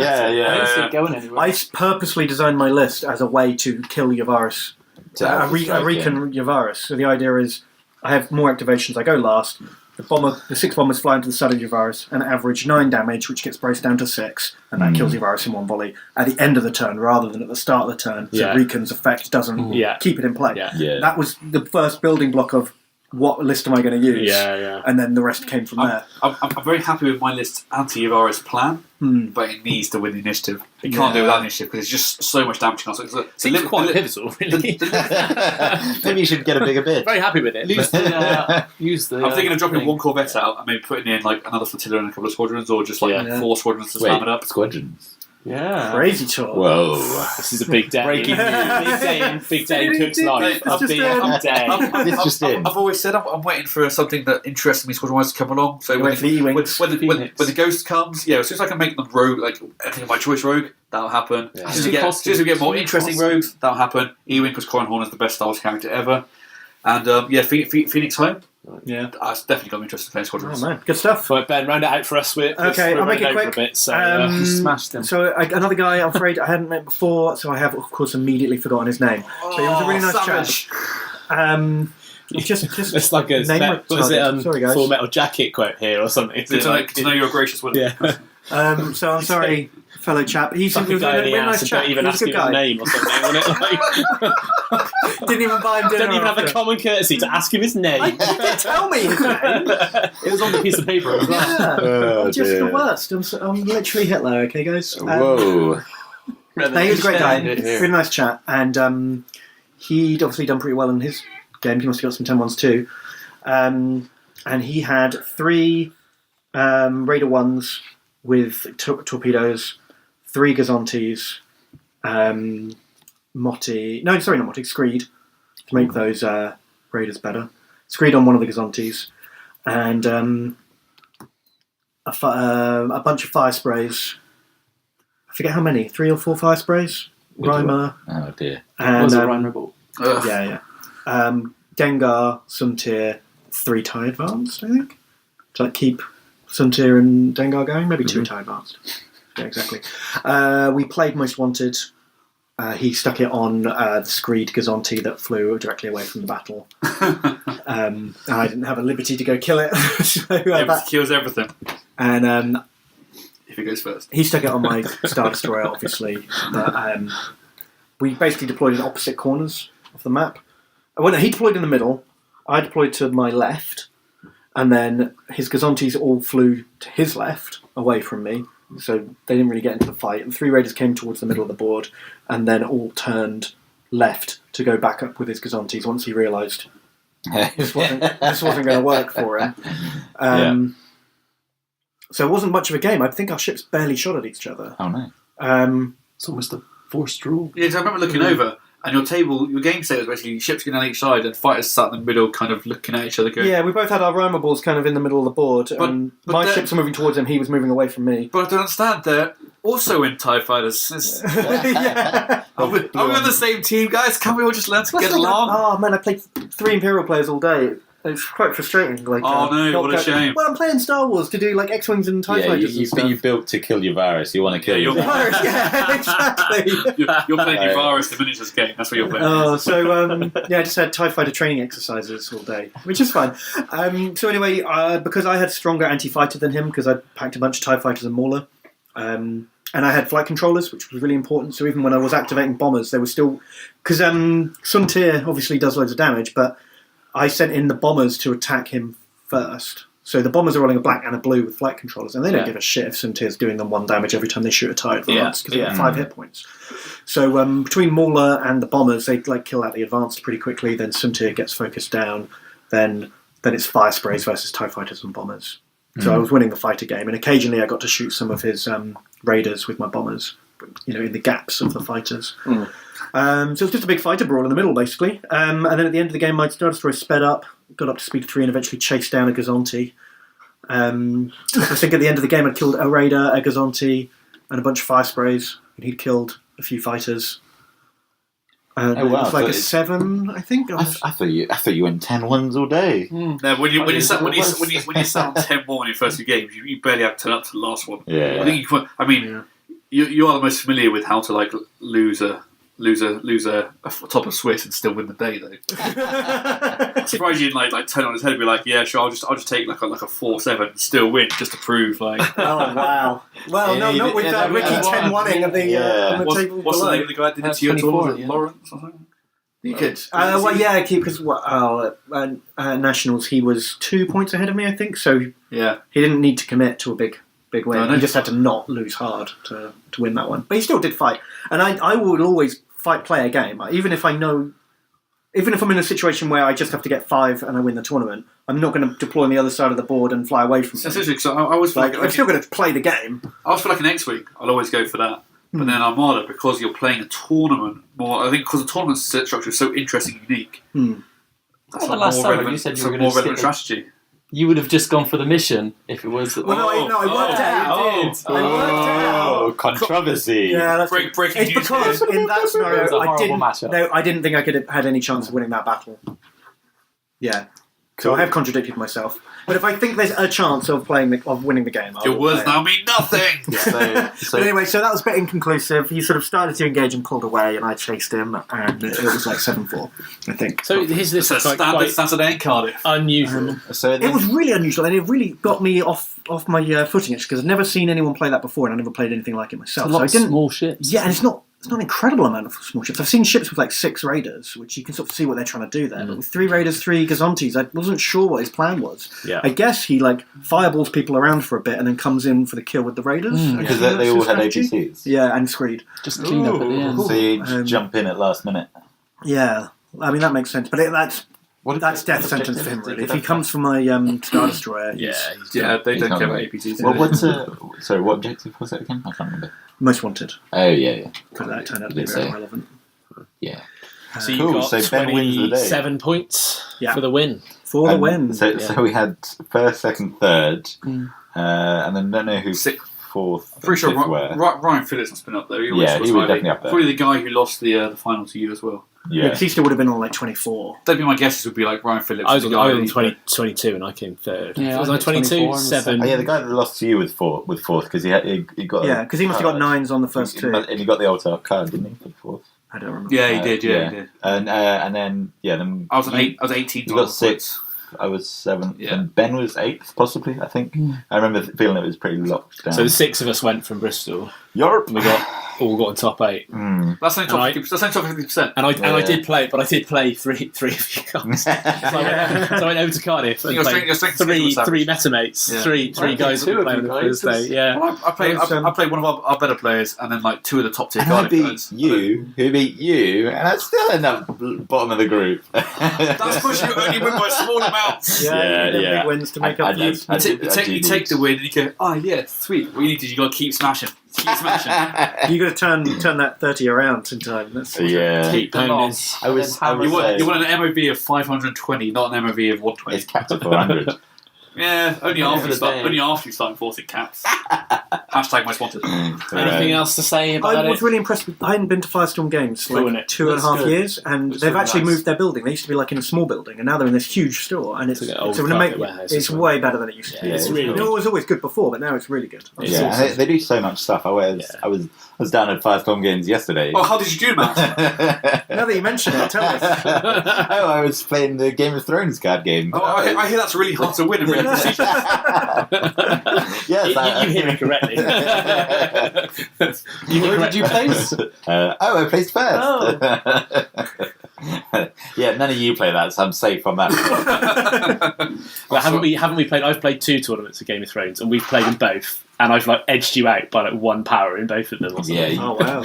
don't see it going anywhere. I purposely designed my list as a way to kill Uvaris. A recon Uvaris. So the idea is I have more activations. I go last. The 6 bombers fly into the side of Uvaris and average 9 damage, which gets braced down to 6, and that kills Uvaris in one volley at the end of the turn rather than at the start of the turn. So Recon's effect doesn't keep it in play. Yeah. That was the first building block of what list am I going to use? Yeah. And then the rest came from there. I'm very happy with my list anti-Uvaris plan, but it needs to win the initiative. It can't do it without initiative because it's just so much damage. Seems quite pivotal, really. Maybe you should get a bigger bid. Very happy with it. I'm thinking of dropping 1 Corvette out and maybe putting in another flotilla and a couple of squadrons, or just 4 squadrons to spam it up. Squadrons. Yeah. Crazy talk. Whoa. This is a big day. Breaking news. Big day in Cook's life. A big day. This just in. I've always said I'm waiting for something that interests me squadron-wise to come along. So when the ghost comes, as soon as I can make them rogue, anything of my choice rogue, that'll happen. As soon as we get more interesting rogues, that'll happen. E-Wing, because Coronhorn is the best Star Wars character ever. And Phoenix Home. Yeah, that's definitely got me interested in playing squadrons. Oh man, good stuff. Right, Ben, round it out for us. Okay, I'll make it quick. A bit, so, smashed him. So another guy I'm afraid I hadn't met before, so I have of course immediately forgotten his name. So he was a really nice chap. It's like a sorry, guys. Full Metal Jacket quote here or something. To know you're a gracious will. Yeah. So I'm sorry, fellow chap. He was a really nice chap. Don't even ask him his name or something, wasn't it? Didn't even buy him dinner. Don't even have the common courtesy to ask him his name. He did tell me his name. It was on the piece of paper as well. I'm just the worst. I'm literally Hitler. Okay, guys. Whoa. He was a great guy. Really nice chat, and he'd obviously done pretty well in his game. He must have got some 10-1s too. And he had 3 Raider 1s with torpedoes, 3 Gazantes, Screed, to make those Raiders better. Screed on one of the Gazantes, and a bunch of fire sprays. I forget how many, 3 or 4 fire sprays. Reimer. Oh dear. And, was a Reimer ball. Yeah. Dengar, Suntir, 3 TIE Advanced, I think. To keep Suntir and Dengar going, maybe 2 TIE Advanced. Yeah, exactly. We played Most Wanted. He stuck it on the Screed Gazanti that flew directly away from the battle. and I didn't have a liberty to go kill it. So, It kills everything and if it goes first. he stuck it on my Star Destroyer, obviously. But we basically deployed in opposite corners of the map. Well, no, he deployed in the middle. I deployed to my left, and then his Gazontis all flew to his left, away from me. So they didn't really get into the fight. And 3 raiders came towards the middle of the board, and then all turned left to go back up with his Gazontis once he realised this wasn't going to work for him. So it wasn't much of a game. I think our ships barely shot at each other. Oh no! It's almost a forced rule. Yeah, 'cause I remember looking over, and your game state was basically ships going down each side, and fighters sat in the middle, kind of looking at each other. Going, Yeah, we both had our Roma balls kind of in the middle of the board, But- and but my then- ships were moving towards him. He was moving away from me. but I don't understand. They're also in TIE fighters. Yeah. Are we on the same team, guys? Can't we all just learn to get That's like- along? Oh man, I played 3 Imperial players all day. It's quite frustrating. Like, Oh, no, not what a go- shame. Well, I'm playing Star Wars to do like X-wings and TIE Yeah, fighters and you stuff. built to kill your virus. You want to kill Yeah, your you're- virus. Yeah, exactly. You're playing Right. Uvaris, the miniatures game. That's what you're playing. Oh, so yeah, I just had TIE fighter training exercises all day, which is fun. So anyway, because I had stronger anti-fighter than him, because I packed a bunch of TIE fighters and Mauler, and I had flight controllers, which was really important. So even when I was activating bombers, they were still... Because Sun Tyr obviously does loads of damage, but I sent in the bombers to attack him first. So the bombers are rolling a black and a blue with flight controllers, and they don't give a shit if Sun Tyr's doing them 1 damage every time they shoot a TIE advance, because they have 5 hit points. So between Mauler and the bombers, they kill out the advanced pretty quickly, then Sun Tyr gets focused down, then it's fire sprays versus TIE fighters and bombers. So I was winning the fighter game, and occasionally I got to shoot some of his raiders with my bombers, in the gaps of the fighters. So it was just a big fighter brawl in the middle, basically. And then at the end of the game, my Star Destroyer sped up, got up to speed 3, and eventually chased down a Gazonti. I think at the end of the game, I'd killed a raider, a Gazonti, and a bunch of fire sprays, and he'd killed a few fighters. Oh, wow. It was like So a 7, I think. I thought you went 10-1s all day. No, when you sat on 10 more in your first 2 games, you barely have to turn up to the last one. Yeah. I think you are the most familiar with how to like lose a top of Swiss and still win the day, though. I'm surprised you didn't like turn on his head and be like, yeah, sure, I'll just take like a 4-7 and still win, just to prove like. Oh wow! Well, Yeah, not with Ricky 10-1ing on the table What's the below. name of the guy that did it to you at all? 24, Was it yeah. Lawrence or something? You could. Because Nationals, he was 2 points ahead of me, I think. So Yeah. he didn't need to commit to a big win. No, no. He just had to not lose hard to win that one. But he still did fight. And I would always play a game, even if I'm in a situation where I just have to get 5 and I win the tournament. I'm not going to deploy on the other side of the board and fly away from That's him. interesting, because I always feel Like, I'm still going to play the game. I always feel like an X-Wing. I'll always go for that. But then Armada, because you're playing a tournament more, I think because the tournament structure is so interesting and unique. That's Well, the last more summer relevant, you said you so were gonna more relevant skip it. strategy. You would have just gone for the mission if it was. Well, I worked it out. I worked it out. Oh, controversy. Yeah, that's Breaking it's news because here. in that It scenario, was a horrible matchup. I didn't think I could have had any chance of winning that battle. Yeah, so I have contradicted myself. But if I think there's a chance of winning the game, I Your will words play it. now mean nothing. So But anyway, so that was a bit inconclusive. He sort of started to engage and pulled away, and I chased him, and it was like 7-4, I think. So his list It's a is standard quite Saturday in Cardiff. unusual. so It was really unusual, and it really got me off my footing, because I'd never seen anyone play that before, and I never played anything like it myself. A lot So I of didn't. small ships. Yeah, and it's not an incredible amount of small ships. I've seen ships with like 6 raiders, which you can sort of see what they're trying to do there. But with 3 raiders, 3 Gazontis, I wasn't sure what his plan was. Yeah. I guess he like fireballs people around for a bit and then comes in for the kill with the raiders. I because think they that's all his had strategy. APCs. Yeah, and Screed. Just clean up at the end. So you Um, jump in at last minute. Yeah, I mean that makes sense. But that's death sentence for him, really. If he comes from my Star Destroyer, he's Yeah, they He's don't not care gonna- about APTs. Well, what objective was it again? I can't remember. most wanted. Oh yeah. Because that turned out to be Did very say. relevant. Yeah. So you Cool, got so Ben wins the day. 27 points Yeah. for the win. For the And win. So we had first, second, third, and then don't know who Sixth. fourth, I'm pretty sure fifth were. Ryan Phillips must have been up there. He always Yeah, was he was highly- definitely up there. Probably the guy who lost the final to you as well. Yeah, Yeah. 'cause he still would have been on like 24. That'd be my guesses would be like Ryan Phillips. I was the on, guy I was on who- 22 and I came third. Yeah, was I I hit 22? 24 and 7. Oh yeah, the guy that lost to you with fourth because he got Yeah, because he must have got 9s on the first 2. and he got the old card, didn't he, for the fourth? I don't remember. Yeah, he did. Yeah, he did. And then I was 18. You got 6th. I was 7th, and Ben was 8th, possibly. I think. I remember feeling it was pretty locked down. So the 6 of us went from Bristol. Europe. And we all got in top 8. That's only top 50%. And I did play, but I did play three of you guys. So I went over to Cardiff and played three metamates, three guys that were playing on Thursday. Yeah, well, I played one of our better players, and then like 2 of the top tier and Cardiff guys. Who beat you, and I still end up bottom of the group. That's because you only win by small amounts. Big wins to make up for you. You take the win, and you go, oh yeah, sweet. What you need is you got to keep smashing. Keep smashing. You got to turn that 30 around in time. That's keep pounding. You want an MOV of 520, not an MOV of 120. It's capped at 400. Yeah, only after you start enforcing caps. Hashtag most wanted. Anything else to say about it? I was really impressed with. I hadn't been to Firestorm Games for like 2.5 years, and they've actually moved their building. They used to be like in a small building, and now they're in this huge store, and it's way better than it used to be. It's really it was always good before, but now it's really good. Yeah, they do so much stuff. I was down at Firestorm Games yesterday. Oh, how did you do, Matt? Now that you mention it, tell us. I was playing the Game of Thrones card game. Oh, I hear that's really hard to win. Yes, you hear me correctly. Where did you place? I placed first. Yeah, none of you play that, so I'm safe on that. Well, haven't we played? I've played 2 tournaments of Game of Thrones, and we've played them both. And I've edged you out by 1 power in both of them. Or something. Oh wow!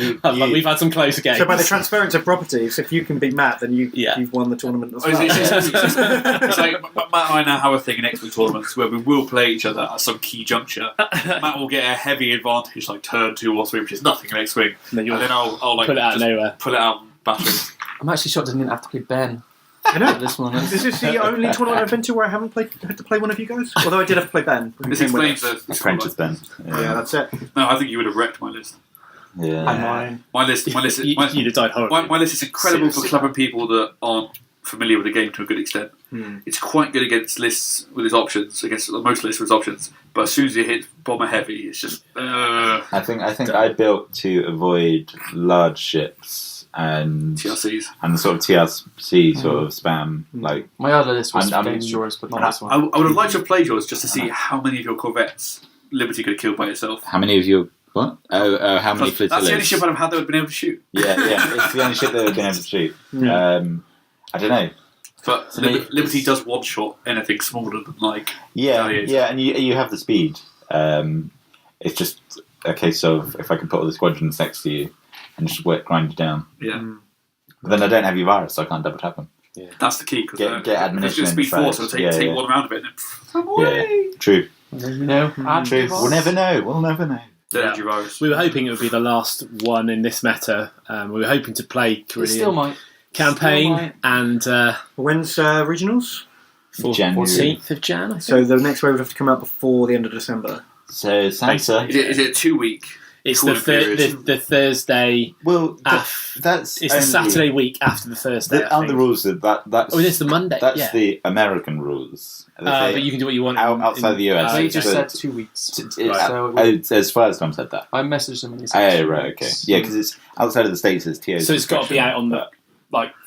We've had some close games. So by the transference of properties, if you can beat Matt, then you've won the tournament as well. It's like Matt and I now have a thing in X-Wing tournaments where we will play each other at some key juncture. Matt will get a heavy advantage, like turn 2 or 3, which is nothing in X-Wing, and then I'll pull it out of nowhere. Pull it out battery. I'm actually shocked I didn't have to play Ben. I know this one. Is this the only tournament I've been to where I haven't had to play one of you guys? Although I did have to play Ben. This explains the Apprentice Ben. Yeah, that's it. No, I think you would have wrecked my list. Yeah. And mine. My list. You'd have died horribly. My list is incredible for clever people that aren't familiar with the game to a good extent. It's quite good against lists with its options, against most lists with its options. But as soon as it hits bomber heavy, it's just. I think I built to avoid large ships and TRCs and the sort of TRC sort of spam. Like my other list was against yours, but not this one. I would have liked to have played yours just to see how many of your corvettes Liberty could have killed by itself. How many of you? What? Oh, how many flotillas? That's the only ship I'd have had that would have been able to shoot. Yeah, it's the only ship that would have been able to shoot. I don't know. But Liberty does one shot anything smaller than and you have the speed. It's just a case of if I can put all the squadrons next to you and just grind you down. Yeah. But then I don't have your virus, so I can't double tap them. Yeah. That's the key. Cause get admonition. It's speed 4, so take one round of it and then away. Yeah, true. True. We'll never know. We were hoping it would be the last one in this meta. We were hoping to play Carillion campaign and when's regionals? 14th of Jan. I think. So the next wave would have to come out before the end of December. So Sansa, is it a 2-week? It's the Thursday. Well, that's the Saturday week after the Thursday. On the rules that's. Oh, it's the Monday. That's the American rules. But you can do what you want outside the US. They just said 2 weeks. As Firestorm said that. I messaged them and he said 2 right, weeks. okay. Yeah, because it's outside of the States. It's TO's. So it's got to be out on the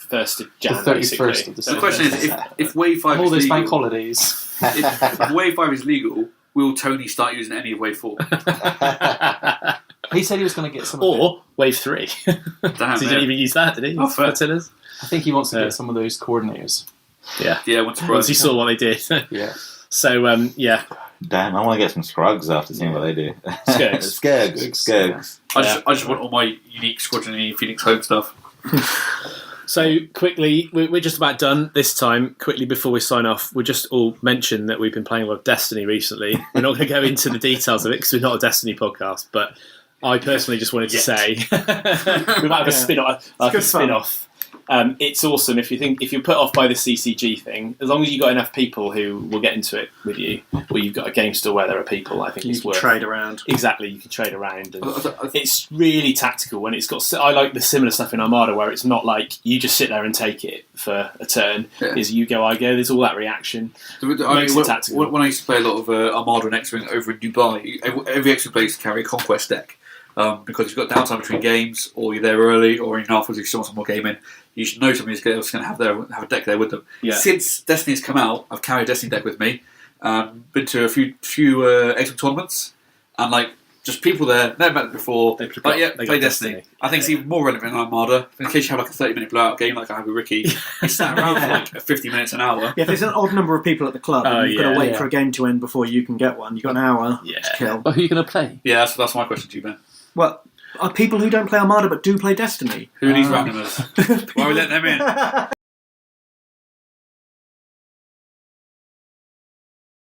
1st of January. The 31st of December. The question is, if Wave 5 all is those legal, bank holidays. if Wave 5 is legal, will Tony start using any of Wave 4? He said he was going to get some or Wave 3. Damn, so he didn't even use that, did he? Oh, fair. I think he wants to get some of those coordinators. Yeah. Once he saw what they did. Yeah. So, Damn, I want to get some Scrugs after seeing what they do. Skirgs. I just want all my unique Squadron and Phoenix Home stuff. So, quickly, we're just about done this time. Quickly, before we sign off, we'll just all mention that we've been playing a lot of Destiny recently. We're not going to go into the details of it because we're not a Destiny podcast, but I personally just wanted to say we might have a spin-off. It's awesome if you're put off by the CCG thing. As long as you've got enough people who will get into it with you, or you've got a game store where there are people, I think it's worth. You can trade around. Exactly, you can trade around. And it's really tactical, and it's got. I like the similar stuff in Armada where it's not like you just sit there and take it for a turn. Yeah. Is you go, I go. There's all that reaction. Makes it tactical. When I used to play a lot of Armada and X-Wing over in Dubai, every X-Wing player used to carry a Conquest deck. because you've got downtime between games, or you're there early, or even afterwards, if you still want some more gaming, you should know somebody's going to have a deck there with them. Yeah. Since Destiny's come out, I've carried a Destiny deck with me. Been to a few excellent tournaments, and like just people there, never met them before, They play Destiny. I think it's even more relevant in Armada. In case you have like a 30-minute blowout game like I have with Ricky, you sat around for like 50 minutes, an hour. Yeah, if there's an odd number of people at the club, and you've got to wait for a game to end before you can get one. You've got an hour to kill. But who are you going to play? Yeah, that's my question to you, Ben. Well, are people who don't play Armada but do play Destiny? Who are these randomers? Why are we letting them in?